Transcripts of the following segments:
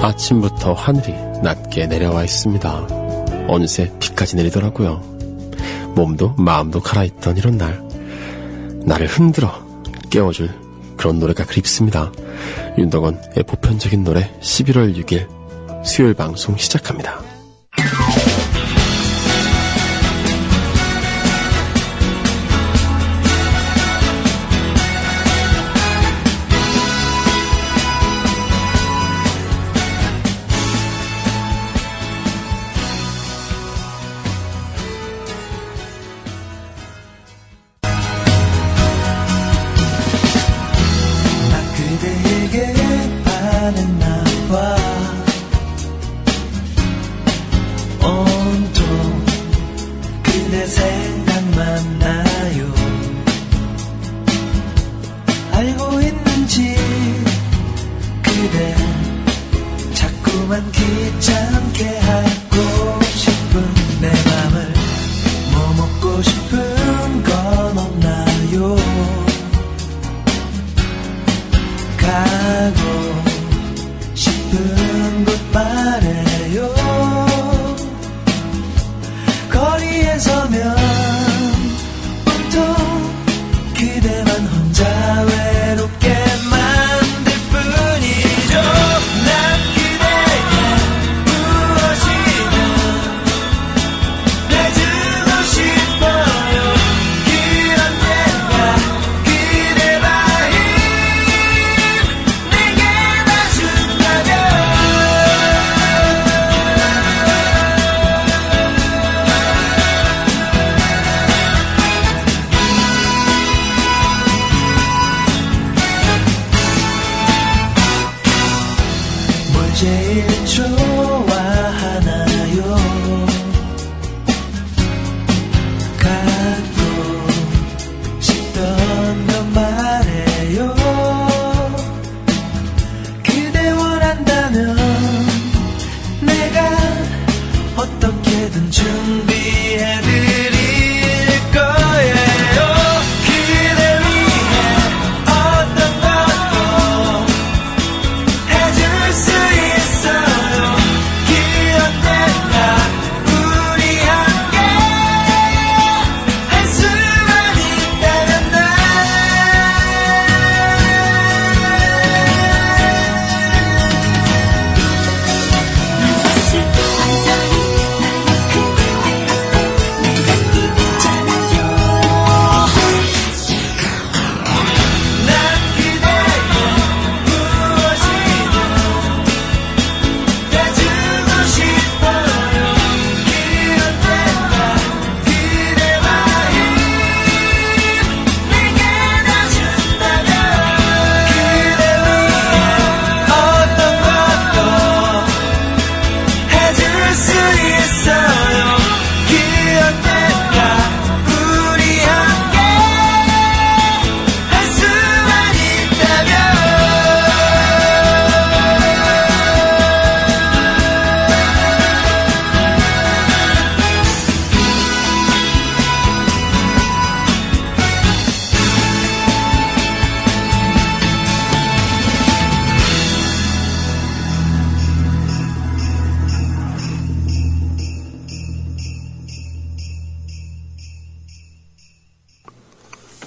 아침부터 하늘이 낮게 내려와 있습니다. 어느새 비까지 내리더라고요. 몸도 마음도 갈아있던 이런 날, 나를 흔들어 깨워줄 그런 노래가 그립습니다. 윤덕원의 보편적인 노래 11월 6일 수요일 방송 시작합니다.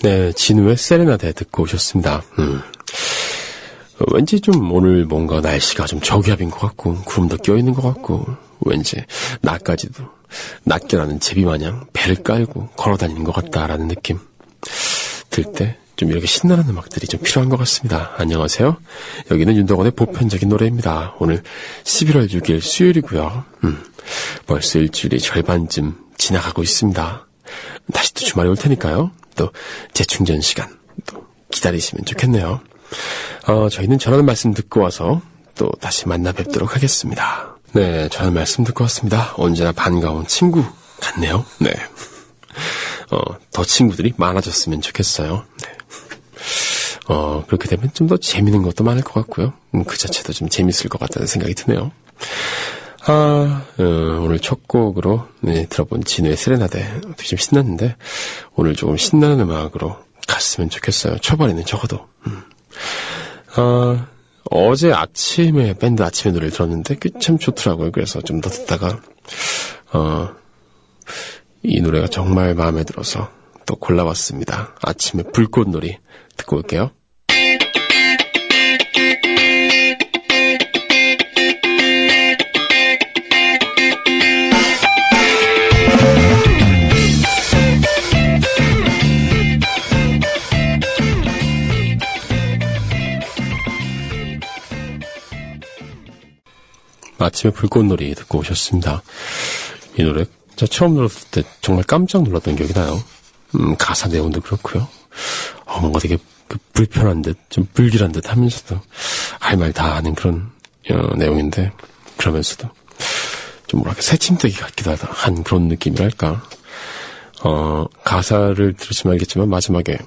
네, 진우의 세레나데 듣고 오셨습니다. 왠지 좀 오늘 뭔가 날씨가 좀 저기압인 것 같고 구름도 껴있는 것 같고 왠지 나까지도 낚여라는 제비마냥 배를 깔고 걸어다니는 것 같다라는 느낌 들 때 좀 이렇게 신나는 음악들이 좀 필요한 것 같습니다. 안녕하세요. 여기는 윤덕원의 보편적인 노래입니다. 오늘 11월 6일 수요일이고요. 벌써 일주일이 절반쯤 지나가고 있습니다. 다시 또 주말이 올 테니까요. 또 재충전 시간 또 기다리시면 좋겠네요. 저희는 전하는 말씀 듣고 와서 또 다시 만나 뵙도록 하겠습니다. 네, 전하는 말씀 듣고 왔습니다. 언제나 반가운 친구 같네요. 네. 더 친구들이 많아졌으면 좋겠어요. 네. 그렇게 되면 좀 더 재밌는 것도 많을 것 같고요. 그 자체도 좀 재밌을 것 같다는 생각이 드네요. 오늘 첫 곡으로 들어본 진우의 세레나데 되게 좀 신났는데 오늘 조금 신나는 음악으로 갔으면 좋겠어요. 초반에는 적어도. 어제 아침에, 밴드 아침에 노래를 들었는데, 참 좋더라고요. 그래서 좀 더 듣다가, 이 노래가 정말 마음에 들어서 또 골라봤습니다. 아침에 불꽃놀이 듣고 올게요. 아침에 불꽃놀이 듣고 오셨습니다. 이 노래 저 처음 들었을 때 정말 깜짝 놀랐던 기억이 나요. 가사 내용도 그렇고요. 뭔가 되게 불편한 듯, 좀 불길한 듯 하면서도 할 말 다 하는 그런 내용인데, 그러면서도 좀 뭐랄까 새침대기 같기도 한 그런 느낌이랄까. 가사를 들으시면 알겠지만 마지막에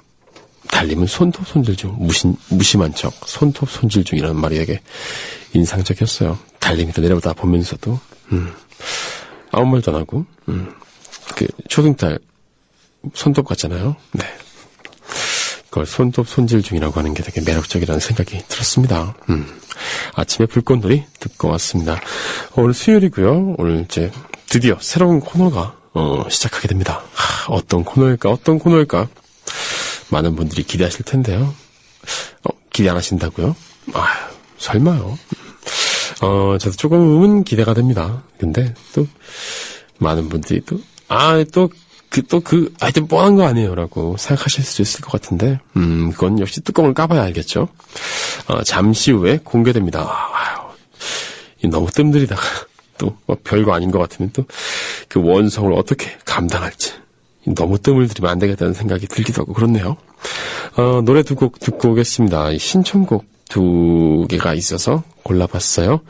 달리면 손톱 손질 중, 무심한 척 손톱 손질 중이라는 말이 되게 인상적이었어요. 달리면서 내려보다 보면서도 아무 말도 안 하고 그 초등딸 손톱 같잖아요. 네, 그걸 손톱 손질 중이라고 하는 게 되게 매력적이라는 생각이 들었습니다. 아침에 불꽃놀이 듣고 왔습니다. 오늘 수요일이고요. 오늘 이제 드디어 새로운 코너가 시작하게 됩니다. 어떤 코너일까? 많은 분들이 기대하실 텐데요. 기대 안 하신다고요? 설마요. 저도 조금은 기대가 됩니다. 근데 또 많은 분들이 하여튼 뻔한 거 아니에요 라고 생각하실 수도 있을 것 같은데, 그건 역시 뚜껑을 까봐야 알겠죠. 잠시 후에 공개됩니다. 너무 뜸들이다가 또 별거 아닌 것 같으면 또 그 원성을 어떻게 감당할지, 너무 뜸을 들이면 안 되겠다는 생각이 들기도 하고 그렇네요. 노래 두 곡 듣고 오겠습니다. 신청곡 두 개가 있어서 골라봤어요.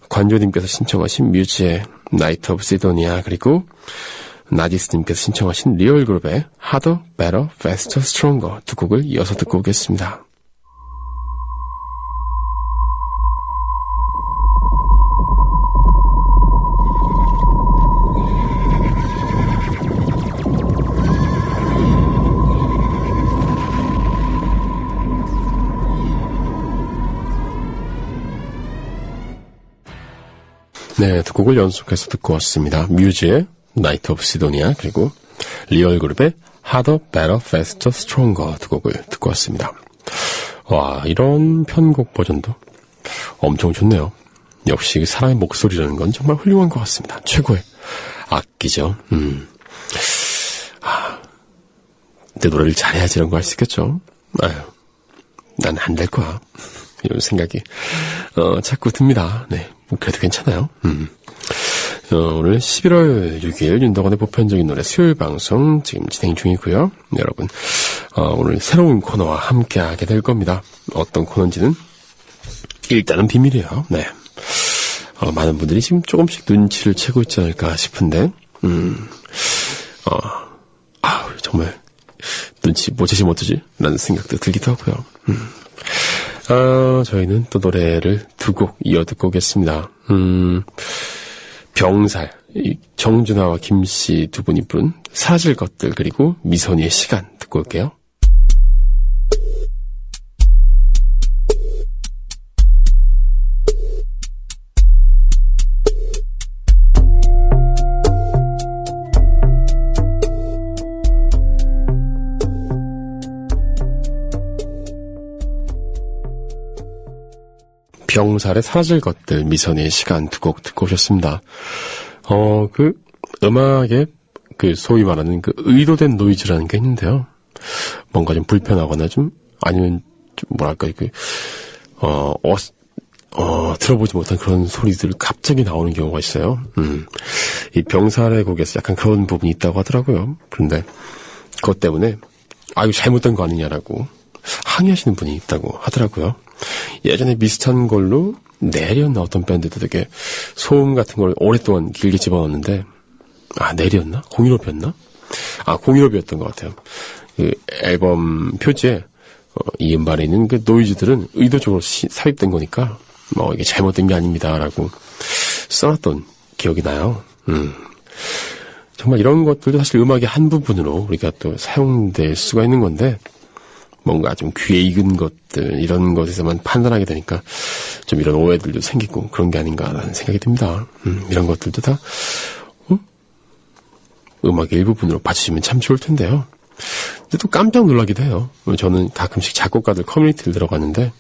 관조님께서 신청하신 뮤즈의 나이트 오브 시도니아, 그리고 나디스님께서 신청하신 리얼그룹의 Harder, Better, Faster, Stronger 두 곡을 이어서 듣고 오겠습니다. 네, 두 곡을 연속해서 듣고 왔습니다. 뮤즈의 나이트 오브 시도니아, 그리고 리얼그룹의 Harder, Better, Faster, Stronger 두 곡을 듣고 왔습니다. 와, 이런 편곡 버전도 엄청 좋네요. 역시 사람의 목소리라는 건 정말 훌륭한 것 같습니다. 최고의 악기죠. 내 노래를 잘해야지 이런 거 할 수 있겠죠. 난 안 될 거야. 이런 생각이 자꾸 듭니다. 네, 그래도 괜찮아요. 오늘 11월 6일 윤덕원의 보편적인 노래 수요일 방송 지금 진행 중이고요. 여러분, 오늘 새로운 코너와 함께 하게 될 겁니다. 어떤 코너인지는 일단은 비밀이에요. 네, 많은 분들이 지금 조금씩 눈치를 채고 있지 않을까 싶은데, 정말 눈치 뭐 채시면 어쩌지? 라는 생각도 들기도 하고요. 저희는 또 노래를 두 곡 이어 듣고 오겠습니다. 병살, 정준하와 김씨 두 분이 부른 사라질 것들, 그리고 미선이의 시간 듣고 올게요. 병살의 사라질 것들, 미선의 시간 두 곡 듣고 오셨습니다. 그 음악에 그 소위 말하는 그 의도된 노이즈라는 게 있는데요. 뭔가 좀 불편하거나 아니면 좀 뭐랄까 들어보지 못한 그런 소리들이 갑자기 나오는 경우가 있어요. 이 병살의 곡에서 약간 그런 부분이 있다고 하더라고요. 그런데 그것 때문에 이거 잘못된 거 아니냐라고 항의하시는 분이 있다고 하더라고요. 예전에 비슷한 걸로 내리였나 어떤 밴드도 되게 소음 같은 걸 오랫동안 길게 집어넣었는데, 내리였나? 공유롭이었나? 공유롭이었던 것 같아요. 그 앨범 표지에 이 음반에 있는 그 노이즈들은 의도적으로 삽입된 거니까 이게 잘못된 게 아닙니다라고 써놨던 기억이 나요. 정말 이런 것들도 사실 음악의 한 부분으로 우리가 또 사용될 수가 있는 건데, 뭔가 좀 귀에 익은 것들, 이런 것에서만 판단하게 되니까 좀 이런 오해들도 생기고 그런 게 아닌가라는 생각이 듭니다. 이런 것들도 다, 음악의 일부분으로 봐주시면 참 좋을 텐데요. 근데 또 깜짝 놀라기도 해요. 저는 가끔씩 작곡가들 커뮤니티를 들어가는데,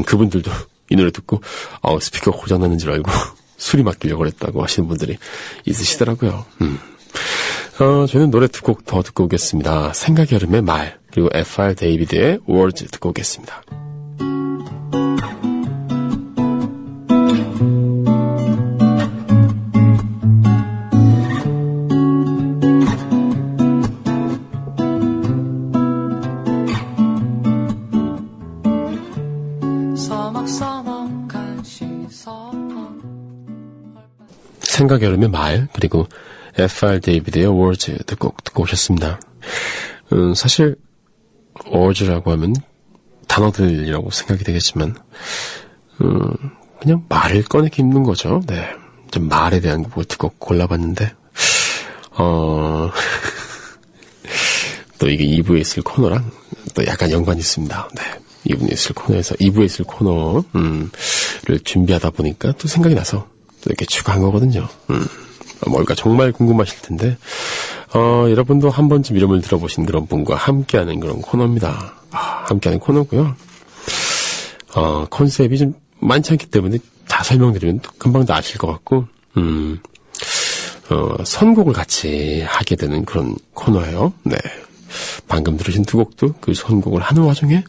그분들도 이 노래 듣고, 스피커 고장났는 줄 알고 수리 맡기려고 그랬다고 하시는 분들이 있으시더라고요. 저는 노래 두 곡 더 듣고 오겠습니다. 생각 여름의 말, 그리고 F.R. 데이비드의 Words 듣고 오겠습니다. 생각 여름의 말, 그리고 F.R. 데이비드의 Words 듣고 오셨습니다. 사실 Words라고 하면 단어들이라고 생각이 되겠지만 그냥 말을 꺼내기 힘든 거죠. 네, 좀 말에 대한 곡을 듣고 골라봤는데 또 이게 2부에 있을 코너랑 또 약간 연관이 있습니다. 네, 2부에 있을 코너에서 2부에 있을 코너를 준비하다 보니까 또 생각이 나서 또 이렇게 추가한 거거든요. 뭘까 정말 궁금하실 텐데 여러분도 한 번쯤 이름을 들어보신 그런 분과 함께하는 그런 코너입니다. 함께하는 코너고요. 컨셉이 좀 많지 않기 때문에 다 설명드리면 금방 다 아실 것 같고 선곡을 같이 하게 되는 그런 코너예요. 네, 방금 들으신 두 곡도 그 선곡을 하는 와중에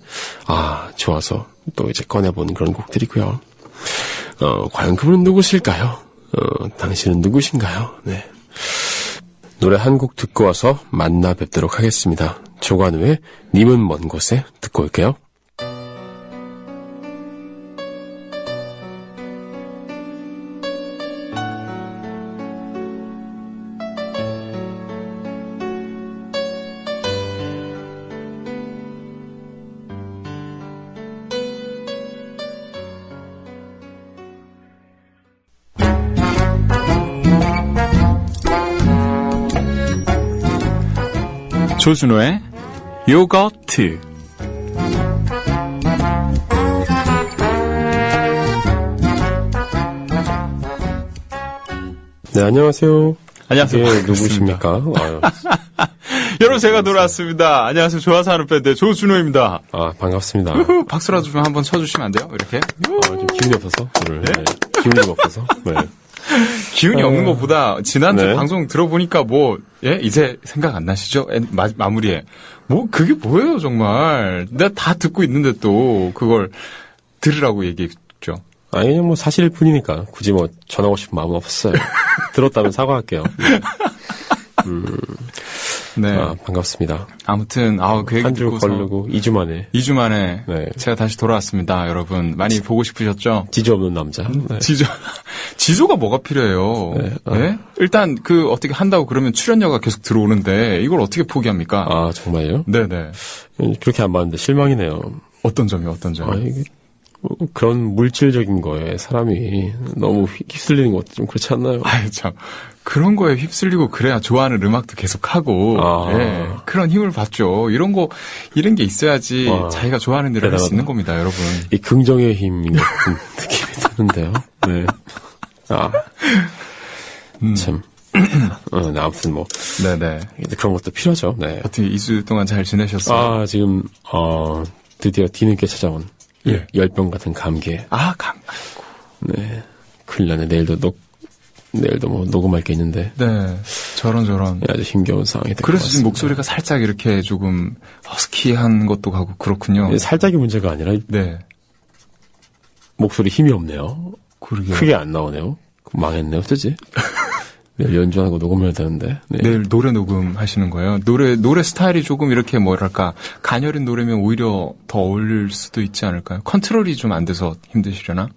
좋아서 또 이제 꺼내보는 그런 곡들이고요. 과연 그분은 누구실까요? 당신은 누구신가요? 네. 노래 한 곡 듣고 와서 만나 뵙도록 하겠습니다. 조관우의 님은 먼 곳에 듣고 올게요. 조준호의 요거트. 네, 안녕하세요. 안녕하세요. 네, 누구십니까? 여러분, 제가 돌아왔습니다. 안녕하세요. 좋아서 하는 밴드 조준호입니다. 반갑습니다. 박수라도 좀 한번 쳐주시면 안 돼요? 이렇게? 좀 기운이 없어서 오늘. 네? 네, 기운이 없어서. 네. 기운이 없는 것보다 지난주 네. 방송 들어보니까 이제 생각 안 나시죠? 마무리에. 그게 뭐예요, 정말. 내가 다 듣고 있는데 또 그걸 들으라고 얘기했죠. 그냥 사실일 뿐이니까 굳이 전하고 싶은 마음은 없었어요. 들었다면 사과할게요. 네. 반갑습니다. 아무튼, 그 얘기 한 주 듣고서 걸르고 2주 만에. 2주 만에 네. 제가 다시 돌아왔습니다, 여러분. 많이 보고 싶으셨죠? 지조 없는 남자. 네. 지조가 뭐가 필요해요? 네. 네? 일단 어떻게 한다고 그러면 출연료가 계속 들어오는데 이걸 어떻게 포기합니까? 정말요? 네네. 그렇게 안 봤는데 실망이네요. 어떤 점이? 이게 그런 물질적인 거에 사람이 너무 휩쓸리는 것도 좀 그렇지 않나요? 참. 그런 거에 휩쓸리고 그래야 좋아하는 음악도 계속 하고, 네, 그런 힘을 받죠. 이런 게 있어야지 자기가 좋아하는 대로 할 수 있는 겁니다, 여러분. 이 긍정의 힘 같은 느낌이 드는데요. 네. 참. 아무튼 네네. 그런 것도 필요하죠. 네. 어떻게 2주 동안 잘 지내셨어요? 지금, 드디어 뒤늦게 찾아온. 예. 열병 같은 감기에. 아이고. 네. 큰일 나네. 내일도 녹음할 게 있는데. 네. 저런. 아주 힘겨운 상황이 될것 같습니다. 그래서 지금 목소리가 살짝 이렇게 조금 허스키한 것도 가고 그렇군요. 살짝이 문제가 아니라. 네. 목소리 힘이 없네요. 그러게요. 크게 안 나오네요. 망했네. 어쩌지? 내일 연주하고 녹음해야 되는데. 네. 내일 노래 녹음하시는 거예요? 노래 스타일이 조금 이렇게 가녀린 노래면 오히려 더 어울릴 수도 있지 않을까요? 컨트롤이 좀 안 돼서 힘드시려나?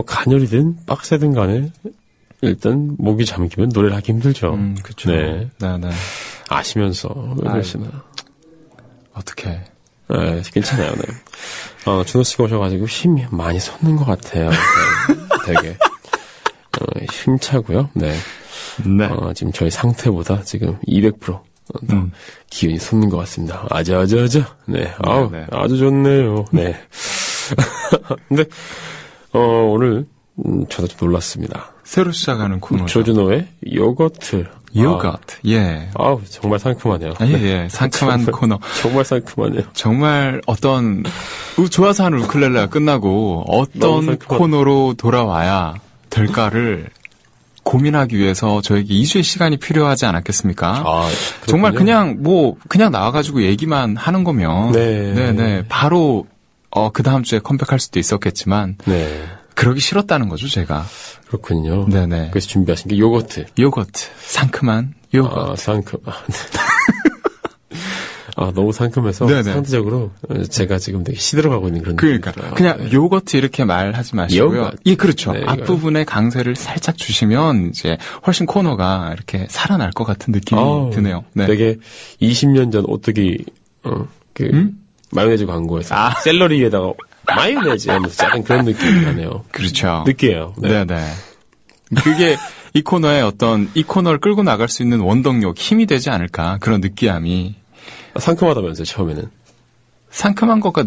가녀리든 빡세든 간에 일단 목이 잠기면 노래를 하기 힘들죠. 그쵸. 네. 네. 아시면서 왜 그러시나. 어떡해. 네, 괜찮아요. 네. 준호 씨가 오셔가지고 힘이 많이 솟는 것 같아요. 네, 되게 힘차고요. 네. 네. 지금 저희 상태보다 지금 200% 더 기운이 솟는 것 같습니다. 아자. 네. 아우, 네. 아주 좋네요. 네. 근데, 오늘, 저도 좀 놀랐습니다. 새로 시작하는 코너죠. 조준호의 요거트. 요거트. 예. 아우, 정말 상큼하네요. 예. 상큼한 코너. 정말 상큼하네요. 정말 어떤, 좋아서 하는 우클렐레가 끝나고 어떤 코너로 돌아와야 될까를 고민하기 위해서 저에게 2주의 시간이 필요하지 않았겠습니까? 정말 그냥 나와가지고 얘기만 하는 거면. 네네. 바로, 그 다음 주에 컴백할 수도 있었겠지만. 네. 그러기 싫었다는 거죠, 제가. 그렇군요. 네네. 그래서 준비하신 게 요거트. 상큼한 요거트. 상큼. 너무 상큼해서 네네. 상대적으로 제가 지금 되게 시들어가고 있는 그런 그러니까 느낌이 들어요. 그냥 네. 요거트 이렇게 말하지 마시고요. 요거트. 예, 그렇죠. 네, 앞부분에 강세를 살짝 주시면 이제 훨씬 코너가 이렇게 살아날 것 같은 느낌이 드네요. 네. 되게 20년 전 오뚜기 마요네즈 광고에서 샐러리 위에다가 마요네즈 하면서 약간 그런 느낌이 나네요. 그렇죠. 느끼해요. 네. 네네. 그게 이 코너를 끌고 나갈 수 있는 원동력, 힘이 되지 않을까. 그런 느끼함이. 상큼하다면서요, 처음에는. 상큼한 것과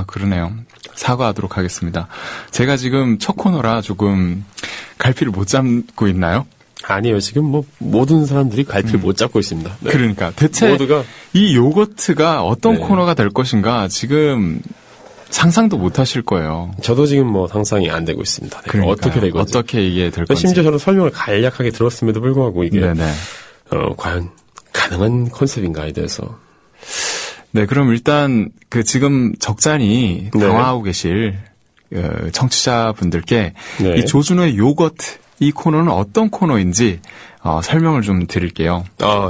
그러네요. 사과하도록 하겠습니다. 제가 지금 첫 코너라 조금 갈피를 못 잡고 있나요? 아니에요. 지금 모든 사람들이 갈피를 못 잡고 있습니다. 네. 그러니까. 대체 모두가 이 요거트가 어떤 네. 코너가 될 것인가 지금 상상도 못 하실 거예요. 저도 지금 상상이 안 되고 있습니다. 네. 그러니까요. 어떻게 될 건지. 어떻게 이게 될 건지. 심지어 저는 설명을 간략하게 들었음에도 불구하고 이게 네네. 과연 가능한 컨셉인가에 대해서. 네, 그럼 일단 지금 적잖이 당황하고 계실 청취자분들께 네. 이 조준호의 요거트 이 코너는 어떤 코너인지 설명을 좀 드릴게요.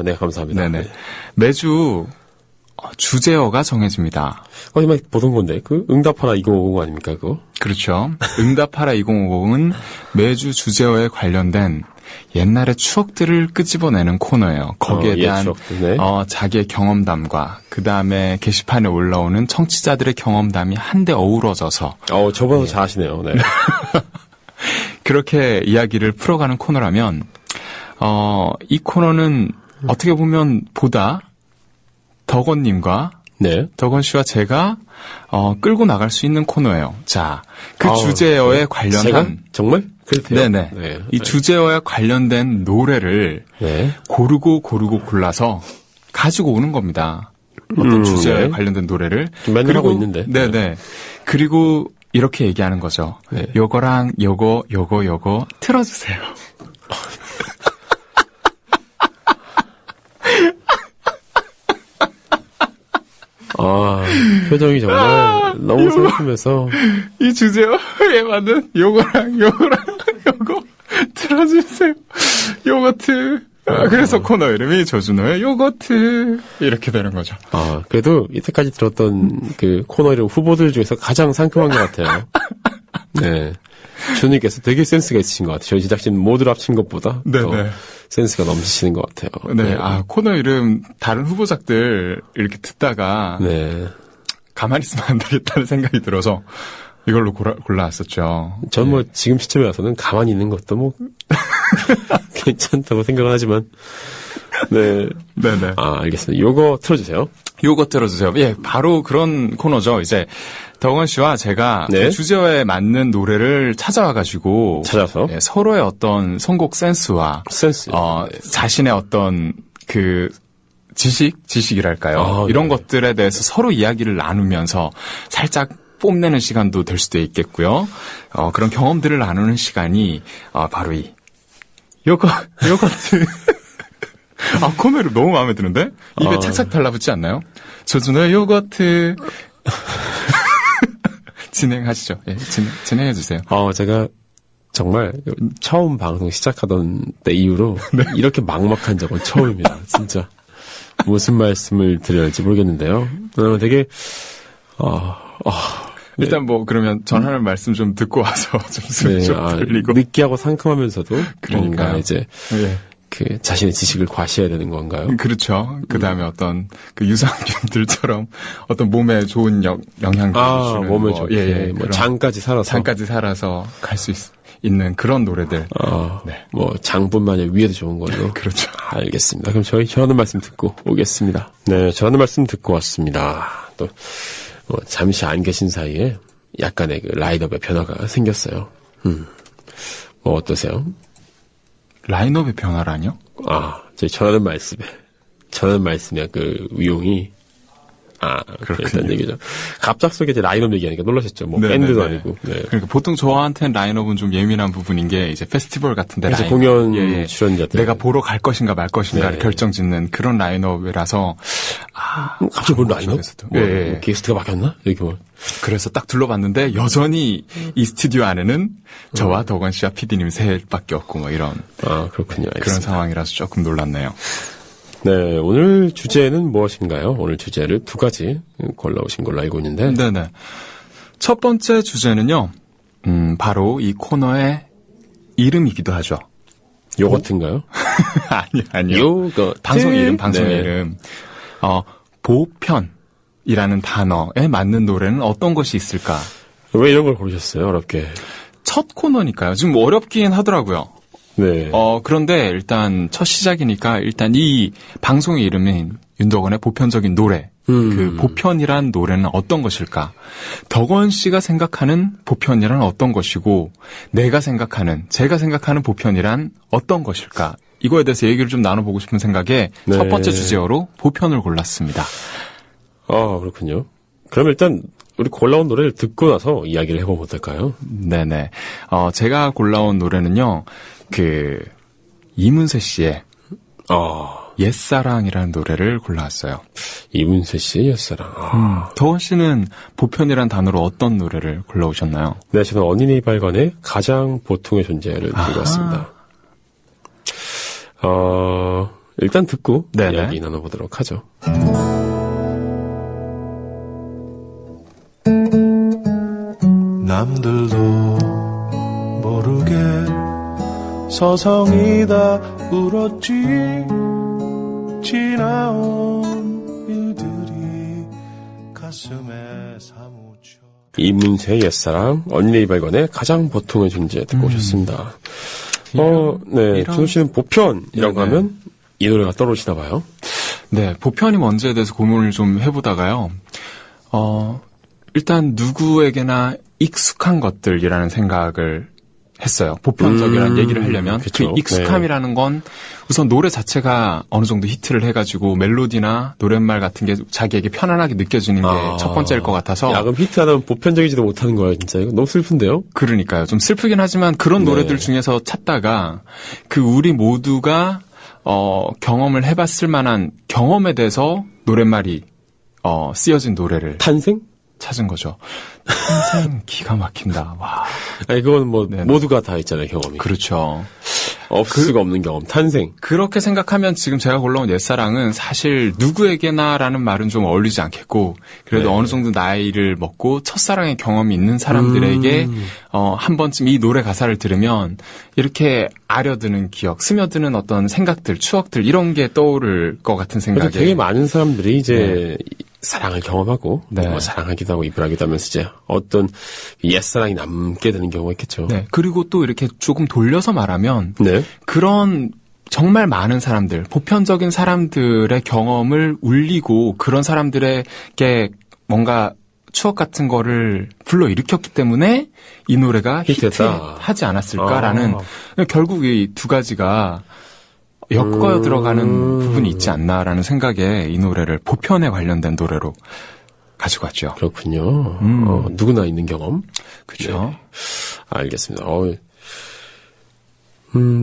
네, 감사합니다. 네네. 네. 매주 주제어가 정해집니다. 어디만 보던 건데 응답하라 2050 아닙니까 그거? 그렇죠. 응답하라 2050은 매주 주제어에 관련된 옛날의 추억들을 끄집어내는 코너예요. 거기에 대한 추억들, 네. 자기의 경험담과 그 다음에 게시판에 올라오는 청취자들의 경험담이 한데 어우러져서 저보다 잘하시네요. 네. 그렇게 이야기를 풀어가는 코너라면 이 코너는 어떻게 보면 보다 덕원님과 네. 덕원 씨와 제가 끌고 나갈 수 있는 코너예요. 자, 그 주제어에 관련한 제가? 정말? 그렇대요. 네네. 네. 이 주제어에 관련된 노래를 네. 고르고 골라서 가지고 오는 겁니다. 어떤 주제어에 네. 관련된 노래를 맨날 하고 있는데. 네네. 그리고 이렇게 얘기하는 거죠. 네. 요거랑 요거 틀어주세요. 표정이 정말 너무 슬프면서 이 주제어에 맞는 요거랑 요거 틀어주세요. 요거트. 그래서 코너 이름이 조준호의 요거트 이렇게 되는 거죠. 그래도 이때까지 들었던 그 코너 이름 후보들 중에서 가장 상큼한 것 같아요. 네. 주님께서 되게 센스가 있으신 것 같아요. 저희 제작진 모두를 합친 것보다 더 센스가 넘치시는 것 같아요. 네. 코너 이름 다른 후보작들 이렇게 듣다가 가만히 있으면 안 되겠다는 생각이 들어서 이걸로 골라왔었죠. 전 지금 시점에 와서는 가만히 있는 것도 괜찮다고 생각은 하지만 네네. 알겠습니다. 요거 틀어주세요. 요거 틀어주세요. 예, 바로 그런 코너죠. 이제 덕원 씨와 제가 그 주제어에 맞는 노래를 찾아서 서로의 어떤 선곡 센스와 자신의 어떤 그 지식이랄까요. 이런 것들에 대해서 서로 이야기를 나누면서 살짝 뽐내는 시간도 될 수도 있겠고요. 그런 경험들을 나누는 시간이 바로 이 요거트. 코너로 너무 마음에 드는데? 입에 착착 달라붙지 않나요? 조준호의 요거트. 진행하시죠. 예, 진행해주세요. 제가 정말 처음 방송 시작하던 때 이후로 이렇게 막막한 적은 처음입니다. 진짜. 무슨 말씀을 드려야 할지 모르겠는데요. 되게, 일단 그러면 전하는 말씀 좀 듣고 와서 좀 들리고. 느끼하고 상큼하면서도 그러니까요. 뭔가 이제 그 자신의 지식을 과시해야 되는 건가요? 그렇죠. 그 다음에 어떤 그 유산균들처럼 어떤 몸에 좋은 영향을 주는 몸에 좋게 장까지 살아서 갈 수 있는 그런 노래들. 네. 뭐 장뿐만이 위에도 좋은 걸로. 그렇죠. 알겠습니다. 그럼 전하는 말씀 듣고 오겠습니다. 네, 전하는 말씀 듣고 왔습니다. 또 잠시 안 계신 사이에 약간의 그 라인업의 변화가 생겼어요. 뭐 어떠세요? 라인업의 변화라뇨? 전하는 말씀의 그 위용이 그렇다는 얘기죠. 갑작스럽게 이제 라인업 얘기하니까 놀라셨죠. 뭐 밴드도 아니고. 네. 그러니까 보통 저한테는 라인업은 좀 예민한 부분인 게 이제 페스티벌 같은데 그래서 공연 출연자들 내가 보러 갈 것인가 말 것인가를 결정짓는 그런 라인업이라서 갑자기 뭘 라인업? 뭐 게스트가 바뀌었나? 이렇게 뭐. 그래서 딱 둘러봤는데 여전히 이 스튜디오 안에는 저와 덕원 씨와 PD님 셋밖에 없고 뭐 이런 그렇군요. 알겠습니다. 그런 상황이라서 조금 놀랐네요. 네, 오늘 주제는 무엇인가요? 오늘 주제를 두 가지 골라오신 걸로 알고 있는데. 네네. 첫 번째 주제는요, 바로 이 코너의 이름이기도 하죠. 요거트인가요? 아니요. 방송의 이름. 보편이라는 단어에 맞는 노래는 어떤 것이 있을까? 왜 이런 걸 고르셨어요, 어렵게? 첫 코너니까요. 좀 어렵긴 하더라고요. 네. 그런데 일단 첫 시작이니까 일단 이 방송의 이름인 윤덕원의 보편적인 노래. 그 보편이란 노래는 어떤 것일까? 덕원 씨가 생각하는 보편이란 어떤 것이고, 제가 생각하는 보편이란 어떤 것일까? 이거에 대해서 얘기를 좀 나눠보고 싶은 생각에 첫 번째 주제어로 보편을 골랐습니다. 그렇군요. 그럼 일단 우리 골라온 노래를 듣고 나서 이야기를 해보면 어떨까요? 네네. 제가 골라온 노래는요, 이문세 씨의 옛사랑이라는 노래를 골라왔어요. 이문세 씨의 옛사랑. 덕원 씨는 보편이란 단어로 어떤 노래를 골라오셨나요? 네, 저는 어린이 발견의 가장 보통의 존재를 들고 왔습니다. 일단 듣고 이야기 나눠보도록 하죠. 남들도 모르게 서성이다 울었지 지나온 일들이 가슴에 사무쳐. 이문세의 옛사랑, 어린이 발견의 가장 보통의 존재 듣고 오셨습니다. 준호 씨는 보편이라고 하면 이 노래가 떠오르시나 봐요? 네, 보편이 뭔지에 대해서 고민을 좀 해보다가요. 일단 누구에게나 익숙한 것들이라는 생각을 했어요. 보편적이라는 얘기를 하려면 그 익숙함이라는 건 우선 노래 자체가 어느 정도 히트를 해가지고 멜로디나 노랫말 같은 게 자기에게 편안하게 느껴지는 게 첫 번째일 것 같아서. 야, 그럼 히트하다면 보편적이지도 못하는 거야, 진짜. 이거 너무 슬픈데요? 그러니까요. 좀 슬프긴 하지만 그런 노래들 중에서 찾다가 우리 모두가 경험을 해봤을 만한 경험에 대해서 노랫말이 쓰여진 노래를 탄생? 찾은 거죠. 탄생 기가 막힌다. 와. 아니 그건 뭐 모두가 다 있잖아요, 경험이. 그렇죠. 없을 수가 없는 경험, 탄생. 그렇게 생각하면 지금 제가 골라온 옛사랑은 사실 누구에게나라는 말은 좀 어울리지 않겠고 그래도 어느 정도 나이를 먹고 첫사랑의 경험이 있는 사람들에게 한 번쯤 이 노래 가사를 들으면 이렇게 아려드는 기억, 스며드는 어떤 생각들, 추억들 이런 게 떠오를 것 같은 생각에 되게 많은 사람들이 이제 사랑을 경험하고 뭐 사랑하기도 하고 이별하기도 하면서 이제 어떤 옛사랑이 남게 되는 경우가 있겠죠. 네. 그리고 또 이렇게 조금 돌려서 말하면 그런 정말 많은 사람들, 보편적인 사람들의 경험을 울리고 그런 사람들에게 뭔가 추억 같은 거를 불러일으켰기 때문에 이 노래가 히트하지 않았을까라는 결국 이 두 가지가 엮어 들어가는 부분이 있지 않나라는 생각에 이 노래를 보편에 관련된 노래로 가지고 왔죠. 그렇군요. 누구나 있는 경험. 그렇죠. 네. 알겠습니다.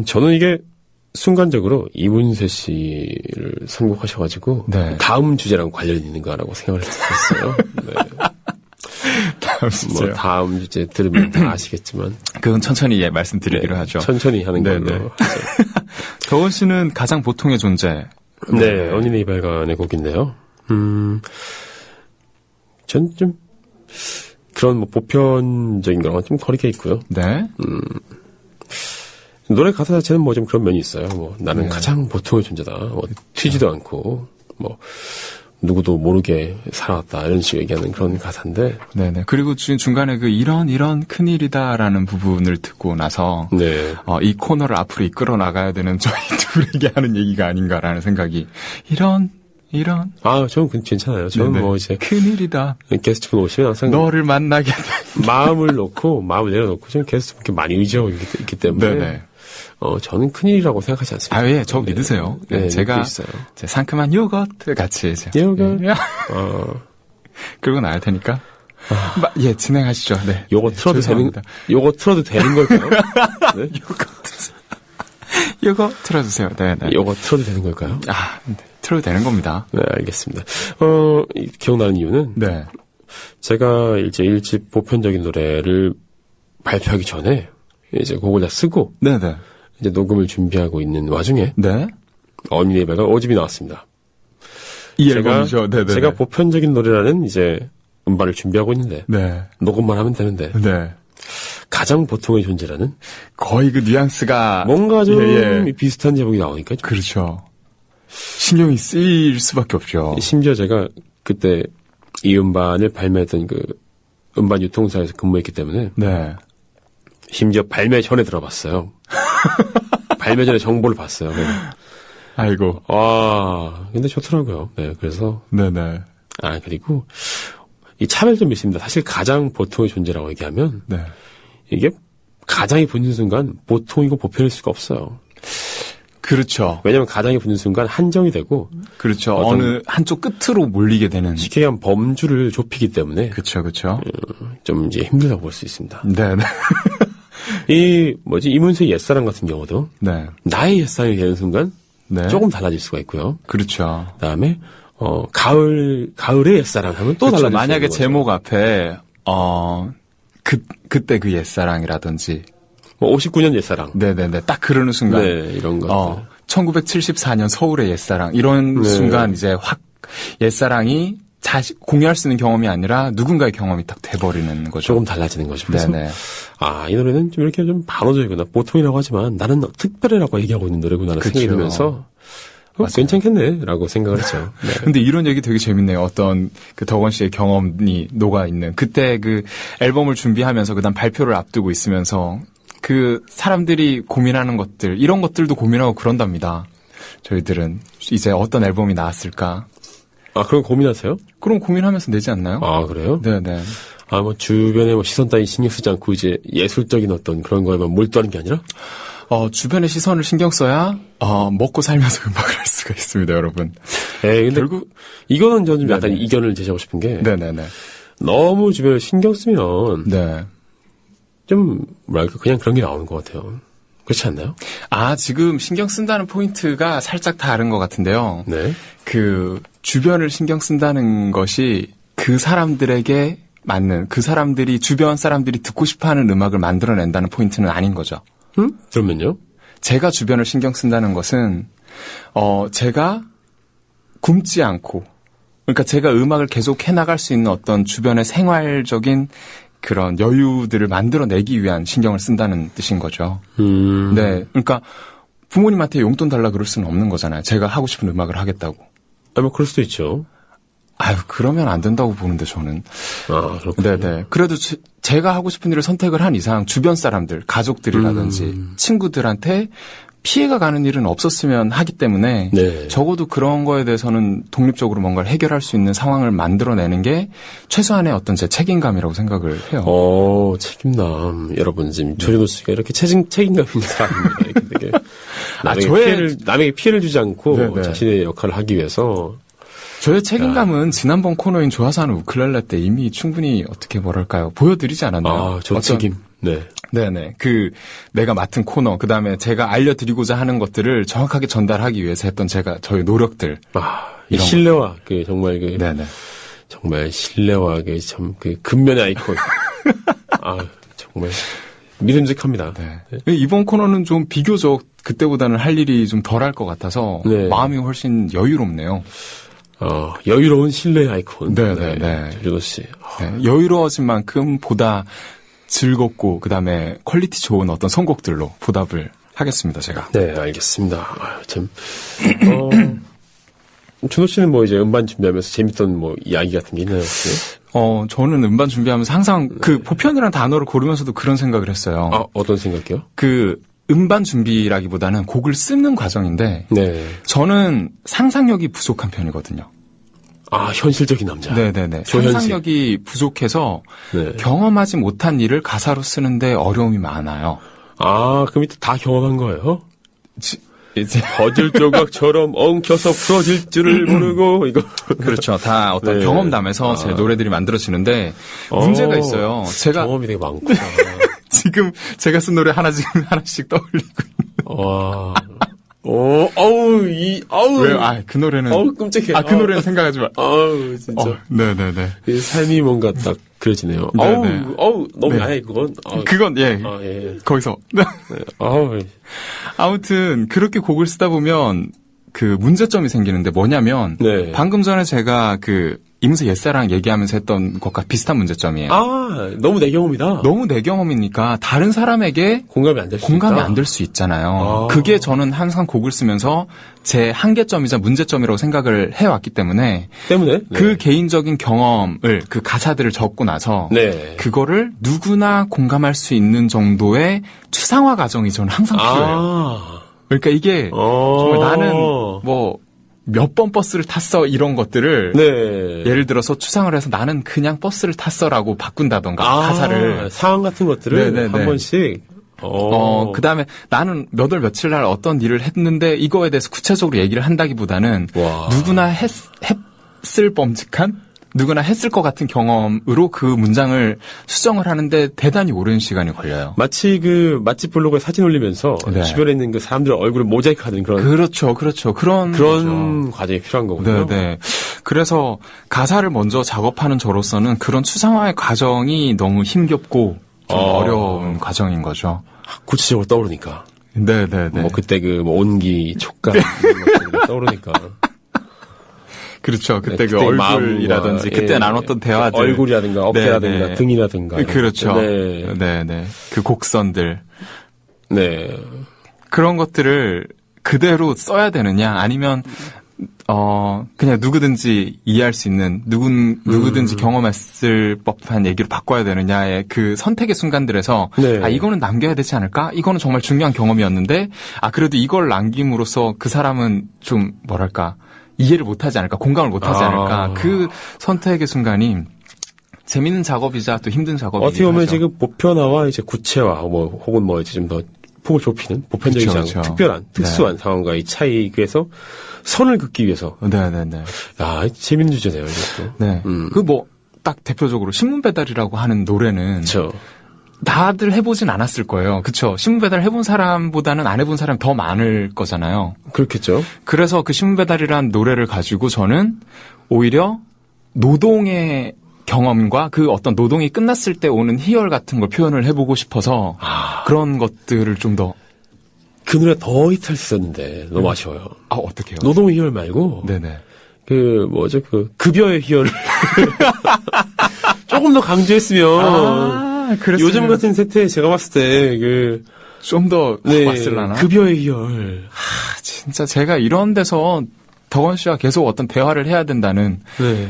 저는 이게 순간적으로 이문세 씨를 선곡하셔가지고 다음 주제랑 관련이 있는 거라고 생각을 했어요. 네. 다음 주제 들으면 다 아시겠지만 그건 천천히 말씀드리기로 하죠. 천천히 하는 걸로. 덕원 씨는 가장 보통의 존재. 네, 어린이 발간의 곡인데요. 전 좀 그런 뭐 보편적인 거랑 좀 거리가 있고요. 네. 노래 가사 자체는 뭐 좀 그런 면이 있어요. 뭐 나는 가장 보통의 존재다. 뭐 튀지도 않고 뭐 누구도 모르게 살아왔다 이런 식으로 얘기하는 그런 가사인데. 네네. 그리고 중간에 그 이런 큰일이다라는 부분을 듣고 나서 네. 이 코너를 앞으로 이끌어 나가야 되는 저희 둘에게 하는 얘기가 아닌가라는 생각이 이런 저는 괜찮아요. 저는 네네. 뭐 이제 큰일이다. 게스트분 오시면 항상 너를 만나게 돼. 마음을 내려놓고 좀 게스트분께 많이 의지하고 있기 때문에. 네네. 저는 큰일이라고 생각하지 않습니다. 예, 저 믿으세요. 네, 제가 있어요. 제 상큼한 요거트 같이 이제. 요거트. 그러고 나갈 테니까. 진행하시죠. 네. 요거 틀어도 죄송합니다. 요거 틀어도 되는 걸까요? 네? 요거 틀어주세요. 네. 요거 틀어도 되는 걸까요? 네. 틀어도 되는 겁니다. 네, 알겠습니다. 기억나는 이유는. 네. 제가 이제 1집 보편적인 노래를 발표하기 전에 이제 곡을 다 쓰고. 네네. 이제 녹음을 준비하고 있는 와중에. 네. 어미네 발가 5집이 나왔습니다. 이 앨범이죠. 네네. 제가 보편적인 노래라는 이제 음반을 준비하고 있는데. 네. 녹음만 하면 되는데. 네. 가장 보통의 존재라는. 거의 그 뉘앙스가. 뭔가 좀 비슷한 제목이 나오니까. 그렇죠. 신경이 쓰일 수밖에 없죠. 심지어 제가 그때 이 음반을 발매했던 그 음반 유통사에서 근무했기 때문에. 네. 심지어 발매 전에 들어봤어요. 발매 전에 정보를 봤어요. 네. 아이고. 근데 좋더라고요. 네, 그래서. 네네. 그리고 이 차별점이 있습니다. 사실 가장 보통의 존재라고 얘기하면. 네. 이게 가장이 붙는 순간 보통이고 보편일 수가 없어요. 그렇죠. 왜냐면 가장이 붙는 순간 한정이 되고. 그렇죠. 어느 한쪽 끝으로 몰리게 되는. 쉽게 얘기하면 범주를 좁히기 때문에. 그렇죠. 좀 이제 힘들다고 볼 수 있습니다. 네네. 이문세의 옛사랑 같은 경우도. 네. 나의 옛사랑이 되는 순간. 네. 조금 달라질 수가 있고요. 그렇죠. 그다음에 가을의 옛사랑 하면 또 그렇죠. 달라질 만약에 수 있는 제목 앞에 그때 그 옛사랑이라든지 59년 옛사랑. 네네네. 딱 그러는 순간. 네, 이런 것들. 1974년 서울의 옛사랑 이런 순간 이제 확 옛사랑이 공유할 수 있는 경험이 아니라 누군가의 경험이 딱 돼버리는 거죠. 조금 달라지는 거죠. 그래서 네네. 이 노래는 좀 이렇게 좀 반어적이구나. 보통이라고 하지만 나는 특별해라고 얘기하고 있는 노래구나라는 생각이 들면서 괜찮겠네라고 생각을 했죠. 네. 근데 이런 얘기 되게 재밌네요. 어떤 그 덕원 씨의 경험이 녹아 있는 그때 그 앨범을 준비하면서 그다음 발표를 앞두고 있으면서 그 사람들이 고민하는 것들 이런 것들도 고민하고 그런답니다. 저희들은 이제 어떤 앨범이 나왔을까? 그럼 고민하세요? 그럼 고민하면서 내지 않나요? 그래요? 네네. 주변에 시선 따위 신경 쓰지 않고 이제 예술적인 어떤 그런 거에만 몰두하는 게 아니라? 주변의 시선을 신경 써야, 먹고 살면서 음악을 할 수가 있습니다, 여러분. 근데 결국, 이거는 저는 좀 약간 이견을 제시하고 싶은 게. 네네네. 너무 주변을 신경 쓰면. 네. 좀, 그냥 그런 게 나오는 것 같아요. 그렇지 않나요? 지금 신경 쓴다는 포인트가 살짝 다른 것 같은데요. 네. 그, 주변을 신경 쓴다는 것이 그 사람들에게 맞는, 그 사람들이, 주변 사람들이 듣고 싶어 하는 음악을 만들어낸다는 포인트는 아닌 거죠. 그러면요? 제가 주변을 신경 쓴다는 것은, 제가 굶지 않고, 그러니까 제가 음악을 계속 해나갈 수 있는 어떤 주변의 생활적인 그런 여유들을 만들어내기 위한 신경을 쓴다는 뜻인 거죠. 네. 그러니까 부모님한테 용돈 달라 그럴 수는 없는 거잖아요. 제가 하고 싶은 음악을 하겠다고. 그럴 수도 있죠. 그러면 안 된다고 보는데, 저는. 그렇군요. 네네. 그래도 제가 하고 싶은 일을 선택을 한 이상 주변 사람들, 가족들이라든지 친구들한테 피해가 가는 일은 없었으면 하기 때문에 네. 적어도 그런 거에 대해서는 독립적으로 뭔가를 해결할 수 있는 상황을 만들어내는 게 최소한의 어떤 제 책임감이라고 생각을 해요. 책임감. 여러분, 지금 조준호 씨가 이렇게 책임감 있는 사람입니다. 이렇게 되게 남에게 피해를 주지 않고 네네. 자신의 역할을 하기 위해서. 저의 책임감은 지난번 코너인 좋아서 하는 우클렐레 때 이미 충분히 어떻게 뭐랄까요 보여드리지 않았나요? 책임. 네. 네네. 내가 맡은 코너, 그 다음에 제가 알려드리고자 하는 것들을 정확하게 전달하기 위해서 했던 저의 노력들. 이 신뢰와 정말 네네. 정말 신뢰와 근면의 아이콘. 정말 믿음직합니다. 네. 이번 코너는 좀 비교적 그때보다는 할 일이 좀 덜할 것 같아서 네. 마음이 훨씬 여유롭네요. 여유로운 신뢰의 아이콘. 네네네. 조준호 씨. 네. 여유로워진 만큼 보다 즐겁고 그다음에 퀄리티 좋은 어떤 선곡들로 보답을 하겠습니다, 제가. 네, 알겠습니다. 준호 씨는 뭐 이제 음반 준비하면서 재밌던 뭐 이야기 같은 게 있나요, 혹시? 저는 음반 준비하면서 항상 그 보편이라는 단어를 고르면서도 그런 생각을 했어요. 아, 어떤 생각이요? 그 음반 준비라기보다는 곡을 쓰는 과정인데 네. 저는 상상력이 부족한 편이거든요. 아, 현실적인 남자. 네네네. 조현식. 상상력이 부족해서 네. 경험하지 못한 일을 가사로 쓰는데 어려움이 많아요. 아, 그럼 이때 다 경험한 거예요? 이제 거질 조각처럼 엉켜서 풀어질 줄을 모르고 이거. 그렇죠. 다 어떤 네. 경험담에서 제 노래들이 만들어지는데 문제가 있어요. 제가 경험이 되게 많구나. 지금 제가 쓴 노래 하나씩 떠올리고 와. 아우. 왜요? 그 노래는 어우, 끔찍해. 그 노래는 생각하지 마. 아우, 진짜. 네네네. 이 삶이 뭔가 딱 그려지네요. 네. 아우, 너무 네. 야해, 그건. 그건 예. 예. 거기서. 네. 아우. 아무튼 그렇게 곡을 쓰다 보면 그 문제점이 생기는데 뭐냐면 네. 방금 전에 제가 그 이문세 옛사랑 얘기하면서 했던 것과 비슷한 문제점이에요. 아, 너무 내 경험이다. 너무 내 경험이니까 다른 사람에게 공감이 안 될 수 있다. 공감이 안 될 수 있잖아요. 아. 그게 저는 항상 곡을 쓰면서 제 한계점이자 문제점이라고 생각을 해왔기 때문에 때문에? 그 개인적인 경험을 그 가사들을 적고 나서 네. 그거를 누구나 공감할 수 있는 정도의 추상화 과정이 저는 항상 필요해요. 그러니까 이게 정말 나는 뭐 몇 번 버스를 탔어 이런 것들을 네. 예를 들어서 추상을 해서 나는 그냥 버스를 탔어라고 바꾼다던가 가사를 상황 같은 것들을 네네네. 한 번씩 그 다음에 나는 몇 월 며칠 날 어떤 일을 했는데 이거에 대해서 구체적으로 얘기를 한다기보다는 와. 누구나 했을 범직한 누구나 했을 것 같은 경험으로 그 문장을 수정을 하는데 대단히 오랜 시간이 걸려요. 마치 그 맛집 블로그에 사진 올리면서 네. 주변에 있는 그 사람들 얼굴을 모자이크하는 그렇죠. 그런 거죠. 과정이 필요한 거군요. 네. 그래서 가사를 먼저 작업하는 저로서는 그런 추상화의 과정이 너무 힘겹고 좀 어려운 과정인 거죠. 구체적으로 떠오르니까. 네. 뭐 그때 그 뭐 온기, 촉감 이런 것들이 떠오르니까. 그렇죠. 그때 네, 그 얼굴이라든지 그때 나눴던 대화들. 얼굴이라든가 어깨라든가 등이라든가. 그렇죠. 네. 그 곡선들. 네. 그런 것들을 그대로 써야 되느냐 아니면 그냥 누구든지 이해할 수 있는 누구든지 경험했을 법한 얘기로 바꿔야 되느냐의 그 선택의 순간들에서 네. 이거는 남겨야 되지 않을까? 이거는 정말 중요한 경험이었는데 그래도 이걸 남김으로써 그 사람은 좀 뭐랄까 이해를 못하지 않을까, 공감을 못하지 않을까. 그 선택의 순간이 재밌는 작업이자 또 힘든 작업이기도 어떻게 보면 하죠. 지금 보편화와 이제 구체화, 뭐 혹은 뭐 이제 좀 더 폭을 좁히는 보편적이지 않은 그렇죠. 특별한 특수한 상황과의 차이에서 선을 긋기 위해서. 네네네. 야, 재밌는 주제네요, 이것도. 네. 그 뭐 딱 대표적으로 신문 배달이라고 하는 노래는 그렇죠. 다들 해보진 않았을 거예요. 그쵸? 신문 배달 해본 사람보다는 안 해본 사람이 더 많을 거잖아요. 그렇겠죠. 그래서 그 신문 배달이라는 노래를 가지고 저는 오히려 노동의 경험과 그 어떤 노동이 끝났을 때 오는 희열 같은 걸 표현을 해보고 싶어서 그런 것들을 좀 더. 그 노래 더 히트할 수 있었는데 너무 아쉬워요. 어떡해요? 노동의 희열 말고 네네. 그 뭐죠 그 급여의 희열을 조금 더 강조했으면 요즘 같은 세태에 제가 봤을 때 그 좀 더 왔을라나? 급여의 희열. 진짜 제가 이런 데서 덕원 씨와 계속 어떤 대화를 해야 된다는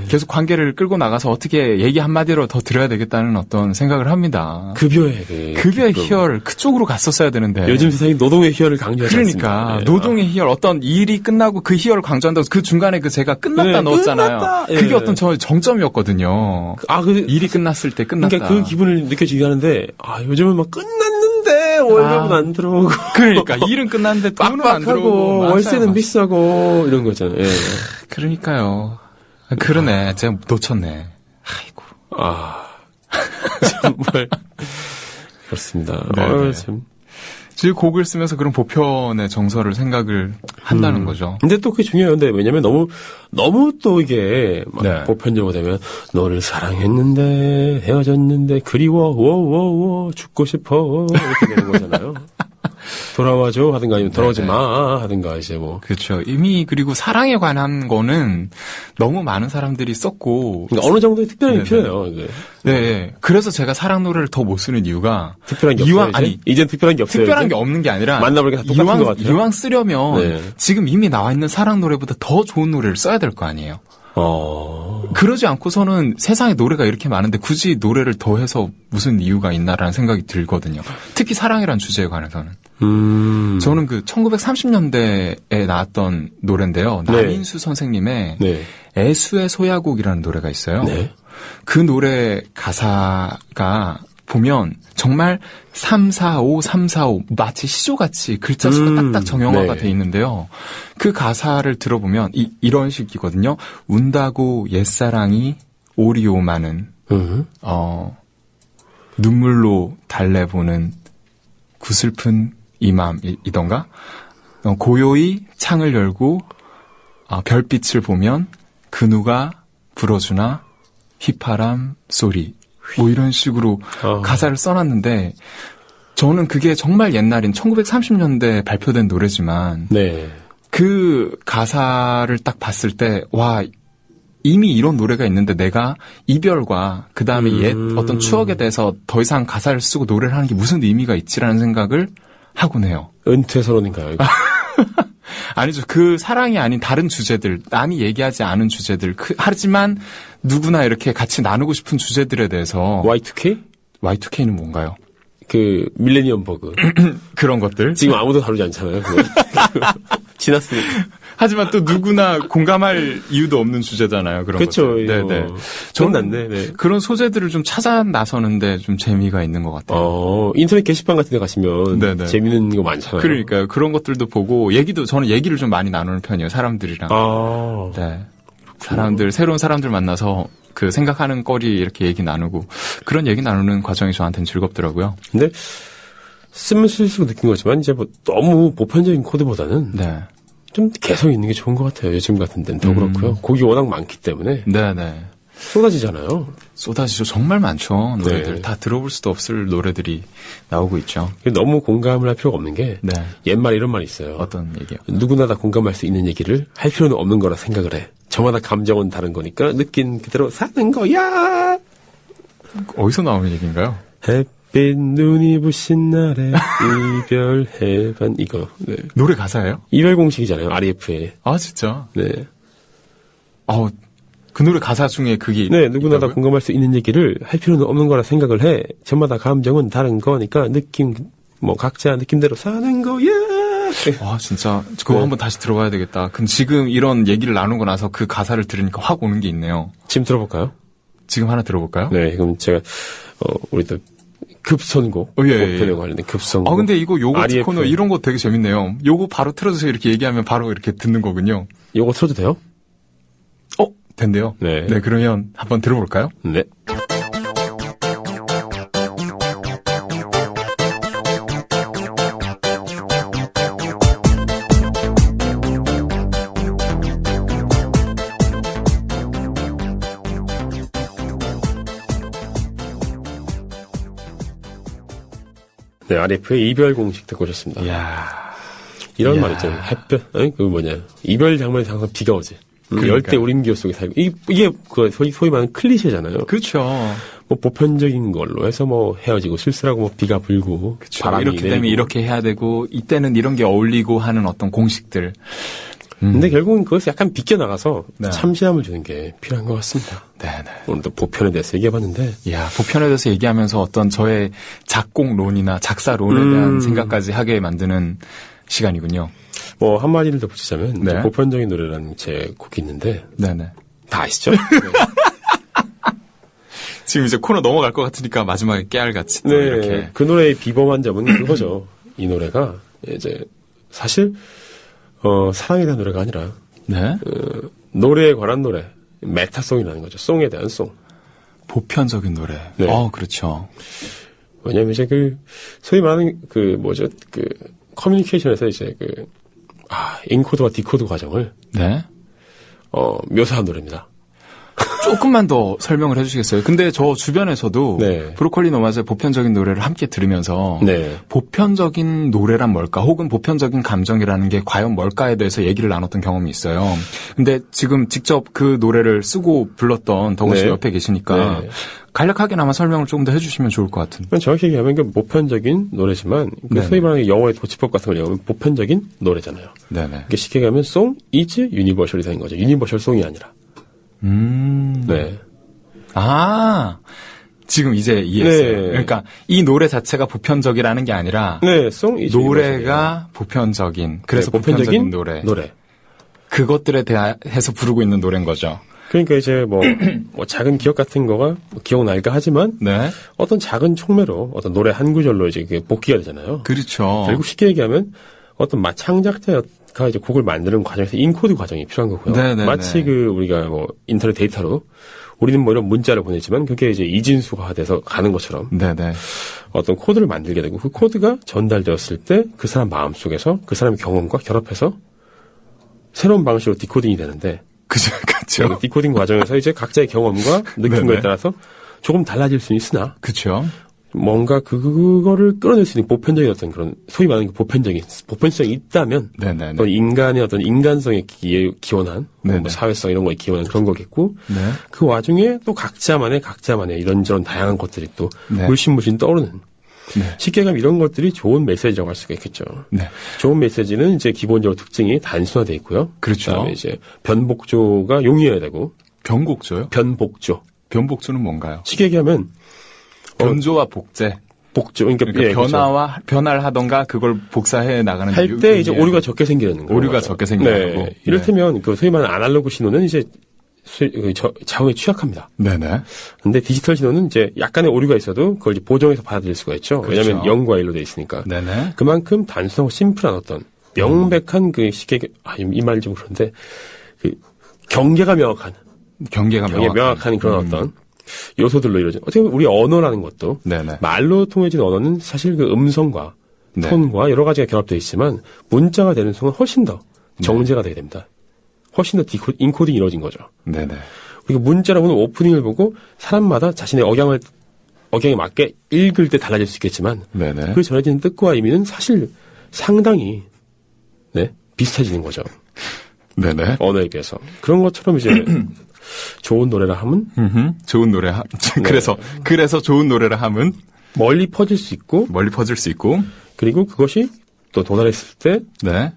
계속 관계를 끌고 나가서 어떻게 얘기 한마디로 더 드려야 되겠다는 어떤 생각을 합니다. 급여의 희열 그쪽으로 갔었어야 되는데 요즘 세상이 노동의 희열을 강조하지 않습니다. 그러니까 노동의 희열 어떤 일이 끝나고 그 희열을 강조한다고 그 중간에 그 제가 끝났다 넣었잖아요. 끝났다. 그게 어떤 저의 정점이었거든요. 일이 끝났을 때 끝났다. 그러니까 그 기분을 느껴지게 하는데 요즘은 막 끝났는데 월급은 안 들어오고 그러니까 일은 끝났는데 돈은 안 들어오고 월세는 비싸고 이런 거잖아요. 예. 그러니까요. 그러네. 제가 놓쳤네. 아이고. 정말 그렇습니다. 참. 지금 곡을 쓰면서 그런 보편의 정서를 생각을 한다는 거죠. 근데 또 그게 중요해요. 근데 왜냐면 너무 또 이게 막 보편적으로 되면 너를 사랑했는데 헤어졌는데 그리워 워워워 죽고 싶어 이렇게 되는 거잖아요. 돌아와줘 하든가 아니면 돌아오지 마 하든가 이제 뭐. 그렇죠. 이미 그리고 사랑에 관한 거는 너무 많은 사람들이 썼고 그러니까 어느 정도의 특별함이 필요해요. 이게. 네. 그래서 제가 사랑 노래를 더 못 쓰는 이유가 특별한 게 이왕 없어요. 이젠 특별한 게 없어요. 특별한 이제? 게 없는 게 아니라 만나보니까 다 똑같은 것 같아요. 이왕 쓰려면 네. 지금 이미 나와 있는 사랑 노래보다 더 좋은 노래를 써야 될 거 아니에요. 그러지 않고서는 세상에 노래가 이렇게 많은데 굳이 노래를 더 해서 무슨 이유가 있나라는 생각이 들거든요. 특히 사랑이라는 주제에 관해서는. 저는 그 1930년대에 나왔던 노래인데요. 네. 남인수 선생님의 네. 애수의 소야곡이라는 노래가 있어요. 네. 그 노래 가사가 보면 정말 345, 345 마치 시조같이 글자 수가 딱딱 정형화가 네. 돼 있는데요. 그 가사를 들어보면 이런 식이거든요. 운다고 옛사랑이 오리오마는 눈물로 달래보는 구슬픈 이맘이던가 고요히 창을 열고 별빛을 보면 그 누가 불어주나 휘파람 소리 뭐 이런 식으로 가사를 써놨는데 저는 그게 정말 옛날인 1930년대에 발표된 노래지만 네. 그 가사를 딱 봤을 때 와 이미 이런 노래가 있는데 내가 이별과 그 다음에 옛 어떤 추억에 대해서 더 이상 가사를 쓰고 노래를 하는 게 무슨 의미가 있지라는 생각을 하곤 해요. 은퇴 선언인가요? 아니죠. 그 사랑이 아닌 다른 주제들, 남이 얘기하지 않은 주제들, 하지만 누구나 이렇게 같이 나누고 싶은 주제들에 대해서. Y2K? Y2K는 뭔가요? 그 밀레니엄 버그. 그런 것들. 지금 아무도 다루지 않잖아요. 지났으니까. 하지만 또 누구나 공감할 이유도 없는 주제잖아요. 그런 그렇죠. 것들. 네네. 저는 네. 그런 소재들을 좀 찾아 나서는데 좀 재미가 있는 것 같아요. 인터넷 게시판 같은 데 가시면 네네. 재밌는 거 많잖아요. 그러니까요. 그런 것들도 보고 저는 얘기를 좀 많이 나누는 편이에요. 사람들이랑. 네. 새로운 사람들 만나서 그 생각하는 거리 이렇게 얘기 나누고 그런 얘기 나누는 과정이 저한테는 즐겁더라고요. 근데 쓰면 쓸수록 느낀 거지만 이제 뭐 너무 보편적인 코드보다는 네. 좀 개성 있는 게 좋은 것 같아요. 요즘 같은 데는 더 그렇고요. 곡이 워낙 많기 때문에 네네. 쏟아지잖아요. 쏟아지죠. 정말 많죠. 노래들. 네. 다 들어볼 수도 없을 노래들이 나오고 있죠. 너무 공감을 할 필요가 없는 게 네. 옛말 이런 말이 있어요. 어떤 얘기요? 누구나 다 공감할 수 있는 얘기를 할 필요는 없는 거라 생각을 해. 저마다 감정은 다른 거니까 느낀 그대로 사는 거야. 어디서 나오는 얘기인가요? 햇빛 눈이 부신 날에 이별해 반 이거. 네. 노래 가사예요? 이별 공식이잖아요. REF의. 아 진짜? 네. 그 노래 가사 중에 그게 네, 누구나 다 있다고요? 공감할 수 있는 얘기를 할 필요는 없는 거라 생각을 해. 저마다 감정은 다른 거니까 각자 느낌대로 사는 거야. 와 진짜 그거 네. 한번 다시 들어봐야 되겠다. 그럼 지금 이런 얘기를 나누고 나서 그 가사를 들으니까 확 오는 게 있네요. 지금 들어볼까요? 지금 하나 들어볼까요? 네, 그럼 제가 우리 또 급선곡 예. 목표에 관련된 급선곡. 근데 이거 요거 REF. 코너 이런 거 되게 재밌네요. 요거 바로 틀어주세요 이렇게 얘기하면 바로 이렇게 듣는 거군요. 요거 틀어도 돼요? 된대요. 네. 네, 그러면 한번 들어볼까요? 네. 네, RF의 이별 공식 듣고 오셨습니다. 이런 말 있잖아요. 햇볕, 이별 장면에서 항상 비가 오지. 열대 우림기호 속에 살고. 이게 소위 말하는 클리셰잖아요. 그렇죠. 뭐 보편적인 걸로 해서 뭐 헤어지고 쓸쓸하고 뭐 비가 불고. 그쵸. 바람이 이렇게 내리고. 되면 이렇게 해야 되고, 이때는 이런 게 어울리고 하는 어떤 공식들. 근데 결국은 그것을 약간 비껴나가서 네. 참신함을 주는 게 필요한 것 같습니다. 네네. 오늘도 보편에 대해서 얘기해봤는데. 이야, 보편에 대해서 얘기하면서 어떤 저의 작곡론이나 작사론에 대한 생각까지 하게 만드는 시간이군요. 뭐 한마디를 더 붙이자면 네. 이제 보편적인 노래라는 제 곡이 있는데 네네. 다 아시죠? 지금 이제 코너 넘어갈 것 같으니까 마지막에 깨알같이 또 이렇게. 그 노래의 비범한 점은 그거죠. 이 노래가 이제 사실 사랑에 대한 노래가 아니라 네. 노래에 관한 노래, 메타송이라는 거죠. 송에 대한 송. 보편적인 노래. 네. 그렇죠. 왜냐면 이제 소위 말하는 커뮤니케이션에서 이제 인코드와 디코드 과정을 네. 묘사한 노래입니다. 조금만 더 설명을 해주시겠어요? 근데 저 주변에서도 네. 브로콜리 너마저의 보편적인 노래를 함께 들으면서 네. 보편적인 노래란 뭘까? 혹은 보편적인 감정이라는 게 과연 뭘까에 대해서 얘기를 나눴던 경험이 있어요. 근데 지금 직접 그 노래를 쓰고 불렀던 덕원 씨 네. 옆에 계시니까 네. 간략하게나마 설명을 조금 더 해주시면 좋을 것 같은. 정확히 얘기하면 그 보편적인 노래지만 그 네네. 소위 말하는 영어의 도치법 같은 걸 얘기하면 보편적인 노래잖아요. 네네. 이게 쉽게 얘기하면 song is universal이 되는 거죠. 유니버셜 송이 아니라. 네. 아, 지금 이제 이해했어요. 네. 그러니까 이 노래 자체가 보편적이라는 게 아니라 네, song is 노래가 보편적인, 그래서 네, 보편적인 노래. 그것들에 대해서 부르고 있는 노래인 거죠. 그러니까 이제 뭐 작은 기억 같은 거가 기억날까 하지만 네. 어떤 작은 촉매로 어떤 노래 한 구절로 이제 그게 복귀가 되잖아요. 그렇죠. 결국 쉽게 얘기하면 어떤 창작자가 이제 곡을 만드는 과정에서 인코드 과정이 필요한 거고요. 네네네. 마치 그 우리가 뭐 인터넷 데이터로 우리는 뭐 이런 문자를 보내지만 그게 이제 이진수가 돼서 가는 것처럼 네네. 어떤 코드를 만들게 되고 그 코드가 전달되었을 때 그 사람 마음속에서 그 사람의 경험과 결합해서 새로운 방식으로 디코딩이 되는데 그죠. 그 디코딩 과정에서 이제 각자의 경험과 느낀 네네. 거에 따라서 조금 달라질 수는 있으나 그렇죠. 뭔가 그거를 끌어낼 수 있는 보편적인 어떤 그런 소위 말하는 보편성이 있다면 네네네. 어떤 인간의 어떤 인간성에 기원한 네네. 뭐 사회성 이런 거에 기원한 그런 거겠고 네. 그 와중에 또 각자만의 이런저런 다양한 것들이 또 네. 물씬 떠오르는 네. 쉽게 얘기하면 이런 것들이 좋은 메시지라고 할 수가 있겠죠. 네. 좋은 메시지는 이제 기본적으로 특징이 단순화되어 있고요. 그렇죠. 그다음에 이제 변복조가 용이해야 되고 변곡조요? 변복조. 변복조는 뭔가요? 쉽게 얘기하면 변조와 복제. 복조 그러니까, 그러니까 예, 그렇죠. 변화를 하던가 그걸 복사해 나가는 할 때 이제 오류가 적게 생기는 거예요. 오류가 적게 생기는 거고. 네. 이를테면 그 소위 말하는 아날로그 신호는 이제 자원에 취약합니다. 네네. 근데 디지털 신호는 이제 약간의 오류가 있어도 그걸 이제 보정해서 받아들일 수가 있죠. 그렇죠. 왜냐하면 0과 1로 돼 있으니까. 네네. 그만큼 단순하고 심플한 어떤 명백한 그 쉽게 이 말이 좀 그런데 그 경계가 명확한 명확한 그런 어떤 요소들로 이루어진 어떻게 보면 우리 언어라는 것도 네네. 말로 통해진 언어는 사실 그 음성과 네. 톤과 여러 가지가 결합되어 있지만 문자가 되는 순간 훨씬 더 정제가 되게 됩니다. 훨씬 더 인코딩이 이루어진 거죠. 네네. 그리고 문자로 보는 오프닝을 보고 사람마다 자신의 억양에 맞게 읽을 때 달라질 수 있겠지만 네네. 그 전해지는 뜻과 의미는 사실 상당히 비슷해지는 거죠. 네네. 언어에 비해서. 그런 것처럼 이제 좋은 노래라 함은 좋은 노래 그래서 좋은 노래라 함은 멀리 퍼질 수 있고 멀리 퍼질 수 있고 그리고 그것이 또 도달했을 때 네.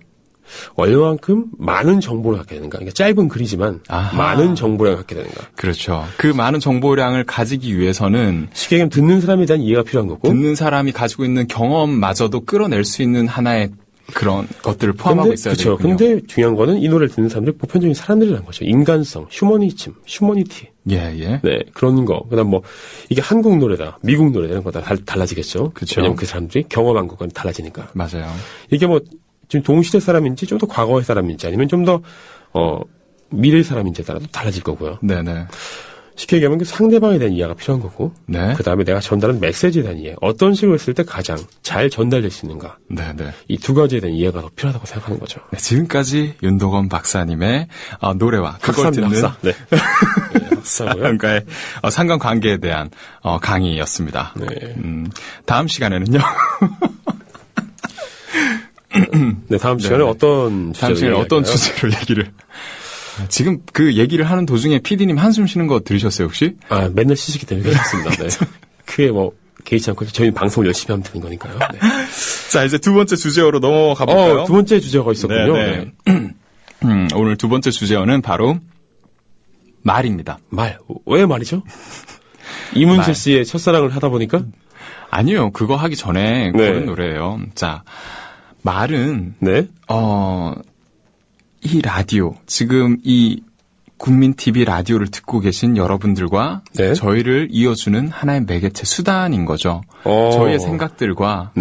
얼마만큼 많은 정보를 갖게 되는가. 그러니까 짧은 글이지만 아하. 많은 정보량을 갖게 되는가. 그렇죠. 그 많은 정보량을 가지기 위해서는 쉽게 얘기하면 듣는 사람에 대한 이해가 필요한 거고. 듣는 사람이 가지고 있는 경험마저도 끌어낼 수 있는 하나의 그런 것들을 포함하고 있어야 그렇죠. 되거든요. 근데 중요한 거는 이 노래를 듣는 사람들이 보편적인 사람들이라는 거죠. 인간성, 휴머니티. 예. 네, 그런 거. 그다음 뭐 이게 한국 노래다, 미국 노래다 이런 거 다 달라지겠죠. 그렇죠. 왜냐면 그 사람들이 경험한 것과는 달라지니까. 맞아요. 이게 뭐 지금 동시대 사람인지 좀 더 과거의 사람인지 아니면 좀 더 미래의 사람인지에 따라 또 달라질 거고요. 네네. 쉽게 얘기하면 그 상대방에 대한 이해가 필요한 거고. 네. 그 다음에 내가 전달하는 메시지에 대한 이해. 어떤 식으로 했을 때 가장 잘 전달될 수 있는가. 네네. 이 두 가지에 대한 이해가 더 필요하다고 생각하는 거죠. 네, 지금까지 윤도건 박사님의 노래와 그걸 듣는 네. 네, 박사고요. 사람과의 상관관계에 대한 강의였습니다. 네. 다음 시간에는요. 네, 다음 시간에 어떤 다음 시간에 어떤 주제로 얘기를 지금 그 얘기를 하는 도중에 PD님 한숨 쉬는 거 들으셨어요 혹시? 맨날 쉬시기 때문에 그렇습니다. 네. 크게 뭐 개의치 않고 저희는 방송을 열심히 하면 되는 거니까요. 네. 자 이제 두 번째 주제어로 넘어가 볼까요? 두 번째 주제가 있었군요. 네. 오늘 두 번째 주제어는 바로 말입니다. 왜 말이죠? 이문세 씨의 첫사랑을 하다 보니까? 아니요, 그거 하기 전에 고른 노래예요. 자, 말은 이 라디오, 지금 이 국민 TV 라디오를 듣고 계신 여러분들과 저희를 이어주는 하나의 매개체 수단인 거죠. 저희의 생각들과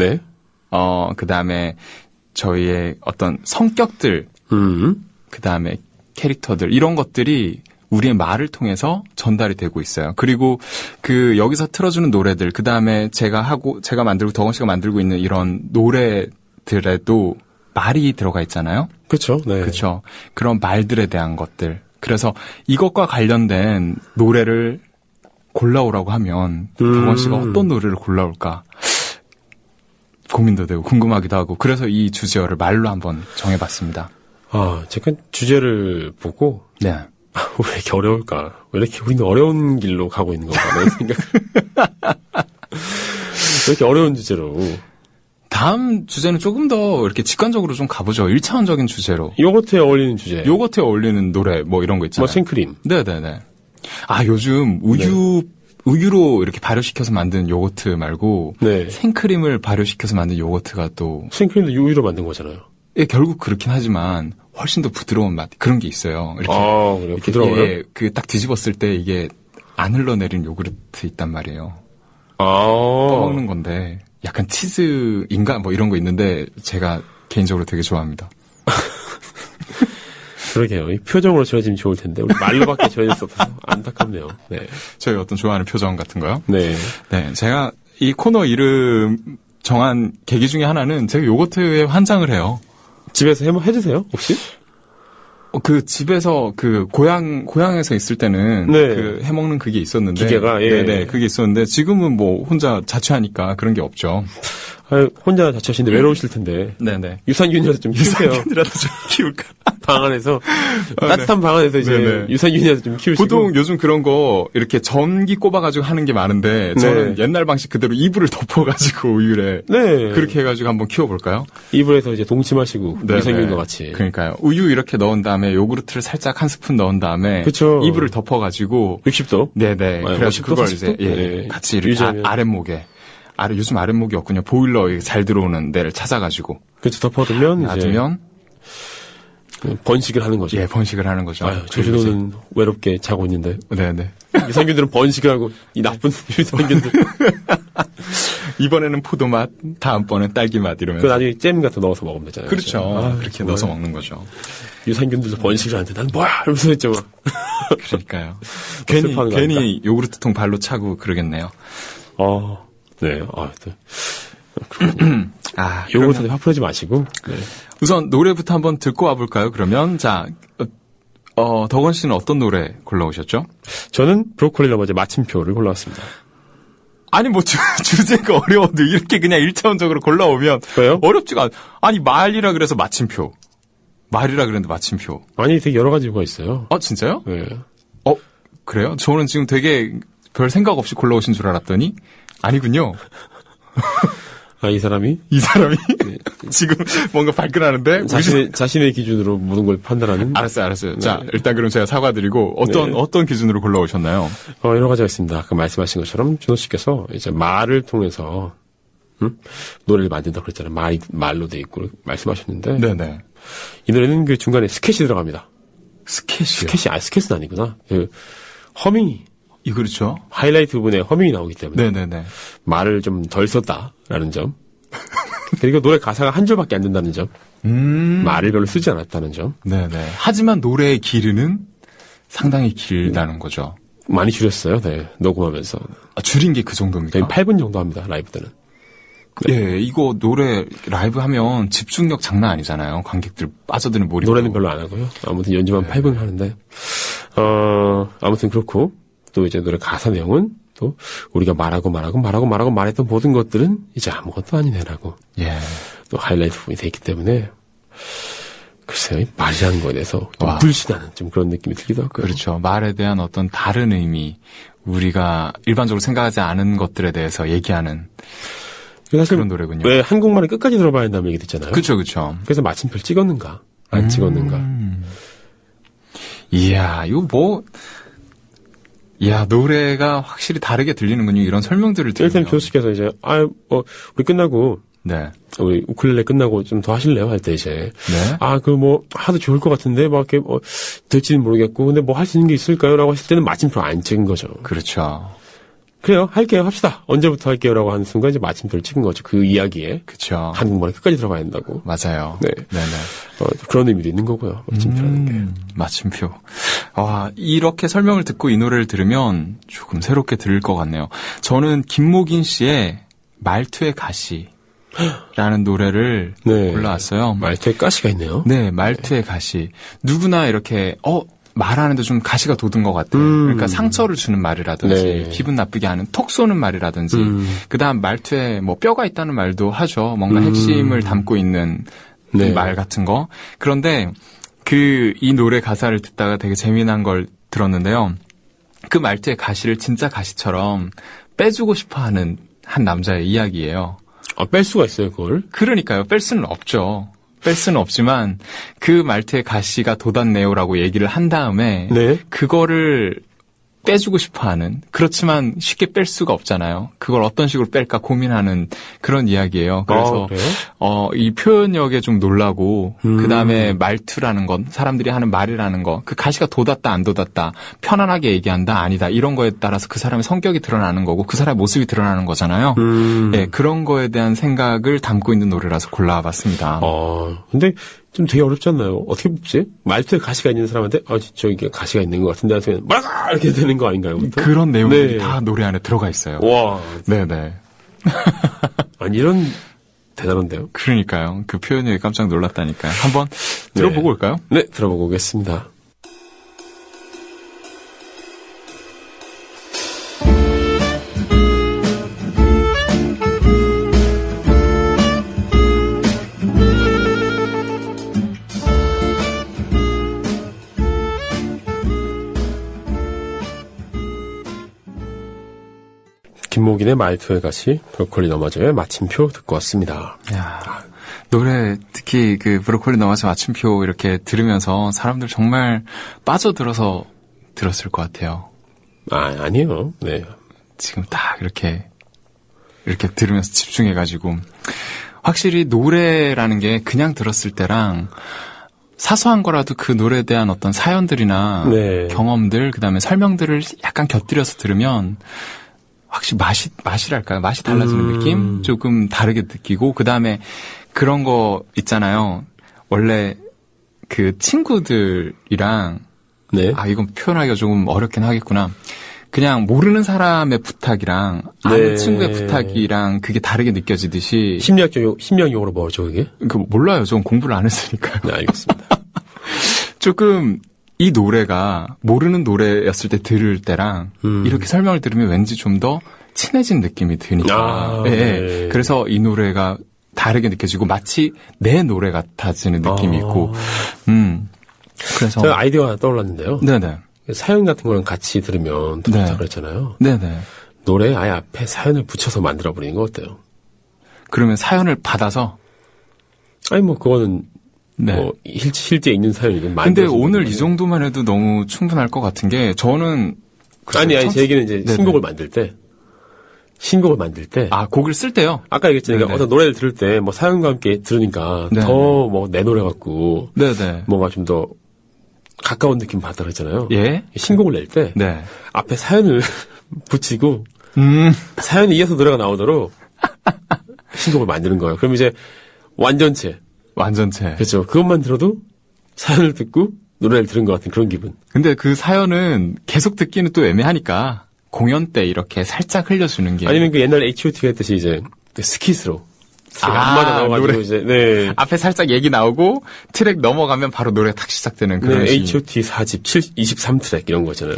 그다음에 저희의 어떤 성격들, 그다음에 캐릭터들 이런 것들이 우리의 말을 통해서 전달이 되고 있어요. 그리고 그 여기서 틀어주는 노래들, 그다음에 제가 만들고 덕원 씨가 만들고 있는 이런 노래들에도 말이 들어가 있잖아요. 그렇죠. 네. 그렇죠. 그런 말들에 대한 것들, 그래서 이것과 관련된 노래를 골라오라고 하면 덕원 씨가 어떤 노래를 골라올까 고민도 되고 궁금하기도 하고 그래서 이 주제어를 말로 한번 정해봤습니다. 제가 주제를 보고 네. 왜 이렇게 어려울까? 왜 이렇게 우리는 어려운 길로 가고 있는 건가? 라는 생각. 왜 이렇게 어려운 주제로? 다음 주제는 조금 더 이렇게 직관적으로 좀 가보죠. 1차원적인 주제로. 요거트에 어울리는 주제. 요거트에 어울리는 노래 뭐 이런 거 있잖아요. 생크림. 네네네. 요즘 우유로 이렇게 발효시켜서 만든 요거트 말고 네. 생크림을 발효시켜서 만든 요거트가 또 생크림도 우유로 만든 거잖아요. 예, 결국 그렇긴 하지만 훨씬 더 부드러운 맛 그런 게 있어요. 이렇게 그래요? 부드러워요? 예, 그 딱 뒤집었을 때 이게 안 흘러내린 요구르트 있단 말이에요. 떠먹는 건데 약간 치즈인가 뭐 이런 거 있는데 제가 개인적으로 되게 좋아합니다. 그러게요. 이 표정으로 전해지면 좋을 텐데 우리 말로밖에 전해질 수 없어서 안타깝네요. 네. 저희 어떤 좋아하는 표정 같은 거요? 네. 네, 제가 이 코너 이름 정한 계기 중에 하나는 제가 요거트에 환장을 해요. 집에서 해주세요, 혹시? 그 집에서 그 고향에서 있을 때는 네. 그 해먹는 그게 있었는데 기계가 예. 네네 그게 있었는데 지금은 뭐 혼자 자취하니까 그런 게 없죠. 혼자 자취하시는데 외로우실 텐데. 네네. 유산균이라도 좀 키우세요. 유산균이라도 좀 키울까? 방 안에서 따뜻한 방 안에서 이제 네네. 유산균이라도 좀 키우시고. 보통 요즘 그런 거 이렇게 전기 꼽아가지고 하는 게 많은데 저는 네. 옛날 방식 그대로 이불을 덮어가지고 우유에 네. 그렇게 해가지고 한번 키워볼까요? 이불에서 이제 동침하시고 네네. 유산균과 같이. 그러니까요. 우유 이렇게 넣은 다음에 요구르트를 살짝 한 스푼 넣은 다음에 그쵸. 이불을 덮어가지고 60도. 네네. 그래서 50도, 그걸 40도? 이제 예, 네. 같이 이렇게 유지하면. 아랫목에 요즘 아랫목이 없군요. 보일러 잘 들어오는 데를 찾아가지고 그렇죠. 덮어두면 이제 놔두면 번식을 하는 거죠. 예 번식을 하는 거죠. 조준호는 외롭게 자고 있는데 네네. 유산균들은 번식을 하고 이 나쁜 유산균들. 이번에는 포도 맛, 다음번엔 딸기 맛 이러면서. 그 나중에 잼 같은 거 넣어서 먹으면 되잖아요. 그렇죠. 그렇게 정말. 넣어서 먹는 거죠. 유산균들도 번식을 하는데 난 뭐야 이러면서 했죠. 그러니까요. 슬퍼하는 거 괜히 요구르트통 발로 차고 그러겠네요. 네. 그렇군요. 요거트한테 화풀하지 마시고. 네. 우선 노래부터 한번 듣고 와볼까요? 그러면 자, 덕원 씨는 어떤 노래 골라오셨죠? 저는 브로콜리 러버즈의 마침표를 골라왔습니다. 아니 뭐 주제가 어려워도 이렇게 그냥 1차원적으로 골라오면 왜요? 어렵지가 않아. 아니 말이라 그래서 마침표. 말이라 그랬는데 마침표. 아니 되게 여러 가지 이유가 있어요. 진짜요? 네. 그래요? 저는 지금 되게 별 생각 없이 골라오신 줄 알았더니 아니군요. 이 사람이 지금 뭔가 발끈하는데 자신의 기준으로 모든 걸 판단하는. 알았어요. 네. 자, 일단 그럼 제가 사과드리고 어떤 기준으로 골라오셨나요? 여러 가지가 있습니다. 아까 말씀하신 것처럼 준호 씨께서 이제 말을 통해서 노래를 만든다고 그랬잖아요. 말로 돼 있고 말씀하셨는데. 네네. 이 노래는 그 중간에 스캣이 들어갑니다. 스캣이요? 스캣은 아니구나. 그 허밍이. 그렇죠. 하이라이트 부분에 허밍이 나오기 때문에. 네네네. 말을 좀 덜 썼다라는 점. 그리고 노래 가사가 한 줄밖에 안 된다는 점. 말을 별로 쓰지 않았다는 점. 네네. 하지만 노래의 길이는 상당히 길다는 거죠. 많이 줄였어요. 네. 녹음하면서. 줄인 게 그 정도입니까? 거의 8분 정도 합니다. 라이브 때는. 예, 이거 노래 라이브 하면 집중력 장난 아니잖아요. 관객들 빠져드는 몰입. 노래는 별로 안 하고요. 아무튼 연주만 8분 하는데. 아무튼 그렇고. 또 이제 노래 가사 내용은 또 우리가 말했던 모든 것들은 이제 아무것도 아니네라고. 예. 또 하이라이트 부분이 돼 있기 때문에 글쎄요, 말이라는 거에 대해서 좀 불신하는 좀 그런 느낌이 들기도 하고. 그렇죠. 말에 대한 어떤 다른 의미, 우리가 일반적으로 생각하지 않은 것들에 대해서 얘기하는 사실 그런 노래군요. 왜 한국말을 끝까지 들어봐야 한다는 얘기 듣잖아요. 그렇죠. 그래서 마침표를 찍었는가 안 찍었는가. 이야, 노래가 확실히 다르게 들리는군요. 이런 설명들을 들으면. 일단 교수께서 이제 우리 끝나고 네. 우리 우쿨렐레 끝나고 좀 더 하실래요? 할 때 이제 네. 하도 좋을 것 같은데 막 이렇게 될지는 모르겠고 근데 뭐 할 수 있는 게 있을까요?라고 했을 때는 마침표 안 찍은 거죠. 그렇죠. 그래요, 할게요, 합시다. 언제부터 할게요라고 하는 순간 이제 마침표를 찍은 거죠. 그 이야기에. 그렇죠. 한국말이 끝까지 들어가야 된다고. 맞아요. 네. 네네. 그런 의미도 있는 거고요. 마침표라는 게. 마침표. 이렇게 설명을 듣고 이 노래를 들으면 조금 새롭게 들을 것 같네요. 저는 김목인 씨의 말투의 가시라는 노래를 네. 골라왔어요. 말투에 가시가 있네요. 네, 말투의 가시. 누구나 이렇게 말하는데 좀 가시가 돋은 것 같아요. 그러니까 상처를 주는 말이라든지 네. 기분 나쁘게 하는 톡 쏘는 말이라든지 그다음 말투에 뭐 뼈가 있다는 말도 하죠. 뭔가 핵심을 담고 있는 네. 말 같은 거. 그런데 이 노래 가사를 듣다가 되게 재미난 걸 들었는데요. 그 말투의 가시를 진짜 가시처럼 빼주고 싶어하는 한 남자의 이야기예요. 아, 뺄 수가 있어요, 그걸? 그러니까요. 뺄 수는 없죠. 뺄 수는 없지만 그 말투의 가시가 돋았네요라고 얘기를 한 다음에 네. 그거를 빼주고 싶어하는 그렇지만 쉽게 뺄 수가 없잖아요. 그걸 어떤 식으로 뺄까 고민하는 그런 이야기예요. 그래서 그래요? 이 표현력에 좀 놀라고 그다음에 말투라는 건 사람들이 하는 말이라는 거 그 가시가 돋았다 안 돋았다 편안하게 얘기한다 아니다 이런 거에 따라서 그 사람의 성격이 드러나는 거고 그 사람의 모습이 드러나는 거잖아요. 예, 그런 거에 대한 생각을 담고 있는 노래라서 골라봤습니다. 근데 좀 되게 어렵지 않나요? 어떻게 뽑지? 말투에 가시가 있는 사람한테, 저기 가시가 있는 것 같은데, 하면, 뭐라고! 이렇게 되는 거 아닌가요? 보통? 그런 내용들이 네. 다 노래 안에 들어가 있어요. 와. 네네. 아니, 이런, 대단한데요? 그러니까요. 그 표현에 깜짝 놀랐다니까요. 한번 들어보고 올까요? 네, 들어보고 오겠습니다. 김목인의 말투의 가시, 브로콜리 너마저의 마침표 듣고 왔습니다. 야, 노래 특히 그 브로콜리 너마저 마침표 이렇게 들으면서 사람들 정말 빠져들어서 들었을 것 같아요. 아니에요. 네. 지금 딱 이렇게 들으면서 집중해가지고 확실히 노래라는 게 그냥 들었을 때랑 사소한 거라도 그 노래에 대한 어떤 사연들이나 네. 경험들 그다음에 설명들을 약간 곁들여서 들으면 확실히 맛이랄까요? 맛이 달라지는 느낌? 조금 다르게 느끼고, 그 다음에 그런 거 있잖아요. 원래 그 친구들이랑, 네. 이건 표현하기가 조금 어렵긴 하겠구나. 그냥 모르는 사람의 부탁이랑, 아는 네. 친구의 부탁이랑 그게 다르게 느껴지듯이. 심리학용어로 뭐죠, 그게? 몰라요. 전 공부를 안 했으니까요. 네, 알겠습니다. 조금, 이 노래가 모르는 노래였을 때 들을 때랑 이렇게 설명을 들으면 왠지 좀 더 친해진 느낌이 드니까. 네. 그래서 이 노래가 다르게 느껴지고 마치 내 노래 같아지는 느낌이 있고. 그래서 제가 아이디어가 하나 떠올랐는데요. 네네. 사연 같은 거랑 같이 들으면 더 좋다 네. 그랬잖아요. 네네. 노래 아예 앞에 사연을 붙여서 만들어버리는 거 어때요? 그러면 사연을 받아서 아니 뭐 그거는 네. 뭐 실제 있는 사연이든 근데 오늘 이 정도만 해도 너무 충분할 것 같은 게 저는 아니 제 얘기는 이제 신곡을 만들 때 곡을 쓸 때요. 아까 얘기했잖아요. 그러니까 어떤 노래를 들을 때 뭐 사연과 함께 들으니까 네네. 더 뭐 내 노래 같고 네네. 뭔가 좀 더 가까운 느낌 받다 그랬잖아요. 예. 신곡을 낼 때 네. 앞에 사연을 붙이고 사연에 이어서 노래가 나오도록 신곡을 만드는 거예요. 그럼 이제 완전체. 그렇죠. 그것만 들어도 사연을 듣고 노래를 들은 것 같은 그런 기분. 근데 그 사연은 계속 듣기는 또 애매하니까 공연 때 이렇게 살짝 흘려주는 게. 아니면 그 옛날 H.O.T.가 했듯이 이제 스킷으로. 앞마다 나와가지고 노래. 이제, 네. 앞에 살짝 얘기 나오고 트랙 넘어가면 바로 노래가 탁 시작되는 그런. 네, H.O.T. 4집 23트랙 이런 거잖아요.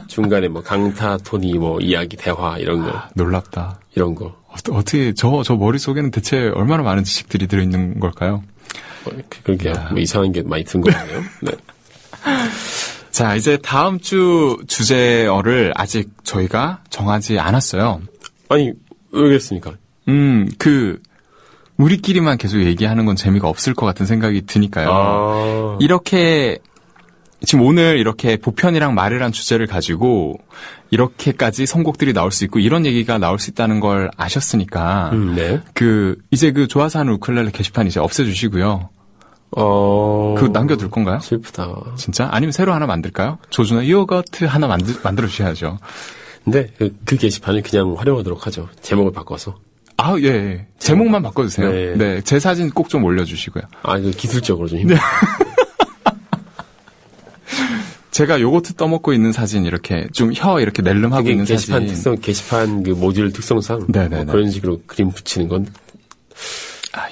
중간에 뭐 강타, 토니, 뭐 이야기, 대화 이런 거. 놀랍다. 이런 거. 어떻게 저 머릿속에는 대체 얼마나 많은 지식들이 들어있는 걸까요? 그러게요. 뭐 이상한 게 많이 든 거 같네요. 네. 자, 이제 다음 주 주제어를 아직 저희가 정하지 않았어요. 아니, 왜 그랬습니까? 우리끼리만 계속 얘기하는 건 재미가 없을 것 같은 생각이 드니까요. 이렇게, 지금 오늘 이렇게 보편이랑 말이란 주제를 가지고 이렇게까지 선곡들이 나올 수 있고 이런 얘기가 나올 수 있다는 걸 아셨으니까. 네. 이제 조화사 하는 우쿨렐레 게시판 이제 없애주시고요. 그거 남겨둘 건가요? 슬프다. 진짜? 아니면 새로 하나 만들까요? 조준아 요거트 하나 만들어주셔야죠. 근데 그 게시판을 그냥 활용하도록 하죠. 제목을 바꿔서. 예. 제목만 바꿔주세요. 네. 네. 제 사진 꼭 좀 올려주시고요. 이거 기술적으로 좀 힘들어요. 제가 요거트 떠먹고 있는 사진 이렇게 좀 혀 이렇게 낼름하고 있는 게시판 사진. 게시판 그 모듈 특성상 뭐 그런 식으로 그림 붙이는 건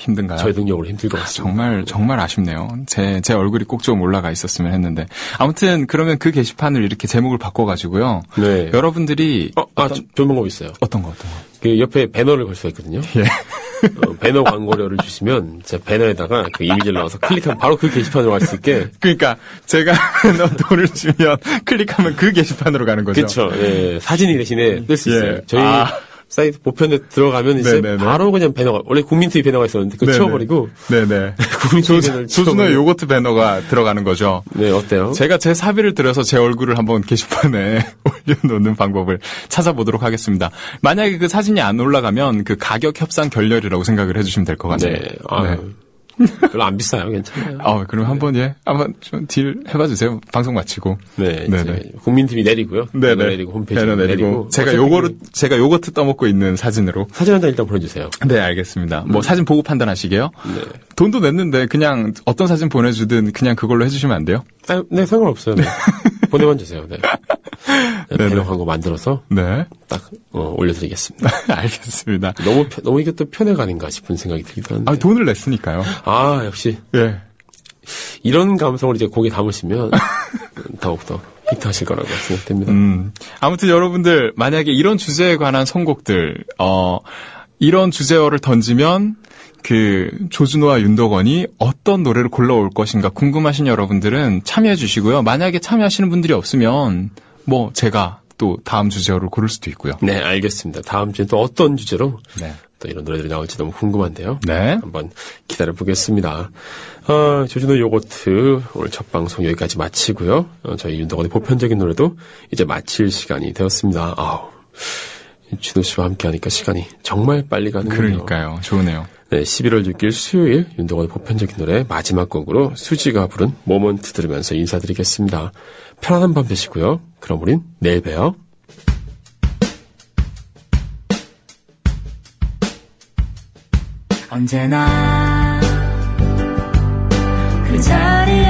힘든가요? 저희 능력으로 힘들 것 같습니다. 정말 아쉽네요. 제 얼굴이 꼭 좀 올라가 있었으면 했는데. 아무튼, 그러면 그 게시판을 이렇게 제목을 바꿔가지고요. 네. 여러분들이. 좋은 방법 있어요. 어떤 거? 그 옆에 배너를 걸 수가 있거든요. 예. 배너 광고료를 주시면 제 배너에다가 그 이미지를 넣어서 클릭하면 바로 그 게시판으로 갈 수 있게. 그러니까 제가 돈을 주면 클릭하면 그 게시판으로 가는 거죠. 그렇죠. 예. 사진이 대신에 뜰 수 있어요. 저희 사이트 보편에 들어가면 이제 네네네. 바로 그냥 배너가 원래 국민TV 배너가 있었는데 그거 치워버리고 네네. 국민TV 배너를 조준호의 요거트 배너가 들어가는 거죠. 네, 어때요? 제가 제 사비를 들여서 제 얼굴을 한번 게시판에 올려놓는 방법을 찾아보도록 하겠습니다. 만약에 그 사진이 안 올라가면 그 가격 협상 결렬이라고 생각을 해주시면 될 것 같네요. 네. 별로 안 비싸요. 괜찮아요. 그럼 한번 좀 딜 해봐주세요. 방송 마치고. 네. 국민TV 내리고요. 네네. 내리고 홈페이지 배너 내리고. 제가 요거트 떠먹고 있는 사진으로. 사진 한 장 일단 보내주세요. 네, 알겠습니다. 사진 보고 판단하시게요? 네. 돈도 냈는데 그냥 어떤 사진 보내주든 그냥 그걸로 해주시면 안 돼요? 네, 상관없어요. 네. 보내만 주세요. 네. 배너 광고 만들어서. 네. 딱, 올려드리겠습니다. 알겠습니다. 너무 이게 또 편애가 아닌가 싶은 생각이 들기도 하는데. 돈을 냈으니까요. 역시. 예. 이런 감성을 이제 곡에 담으시면 더욱더 히트하실 거라고 생각됩니다. 아무튼 여러분들, 만약에 이런 주제에 관한 선곡들, 이런 주제어를 던지면 그 조준호와 윤덕원이 어떤 노래를 골라올 것인가 궁금하신 여러분들은 참여해 주시고요. 만약에 참여하시는 분들이 없으면 제가 또 다음 주제어를 고를 수도 있고요. 네, 알겠습니다. 다음 주엔 또 어떤 주제로 네. 또 이런 노래들이 나올지 너무 궁금한데요. 네. 한번 기다려 보겠습니다. 조준호 요거트 오늘 첫 방송 여기까지 마치고요. 저희 윤덕원의 보편적인 노래도 이제 마칠 시간이 되었습니다. 준호 씨와 함께 하니까 시간이 정말 빨리 가는군요. 그러니까요. 좋으네요. 네, 11월 6일 수요일 윤덕원의 보편적인 노래 마지막 곡으로 수지가 부른 모먼트 들으면서 인사드리겠습니다. 편안한 밤 되시고요. 그럼 우린 내일 봬요. 언제나 그 자리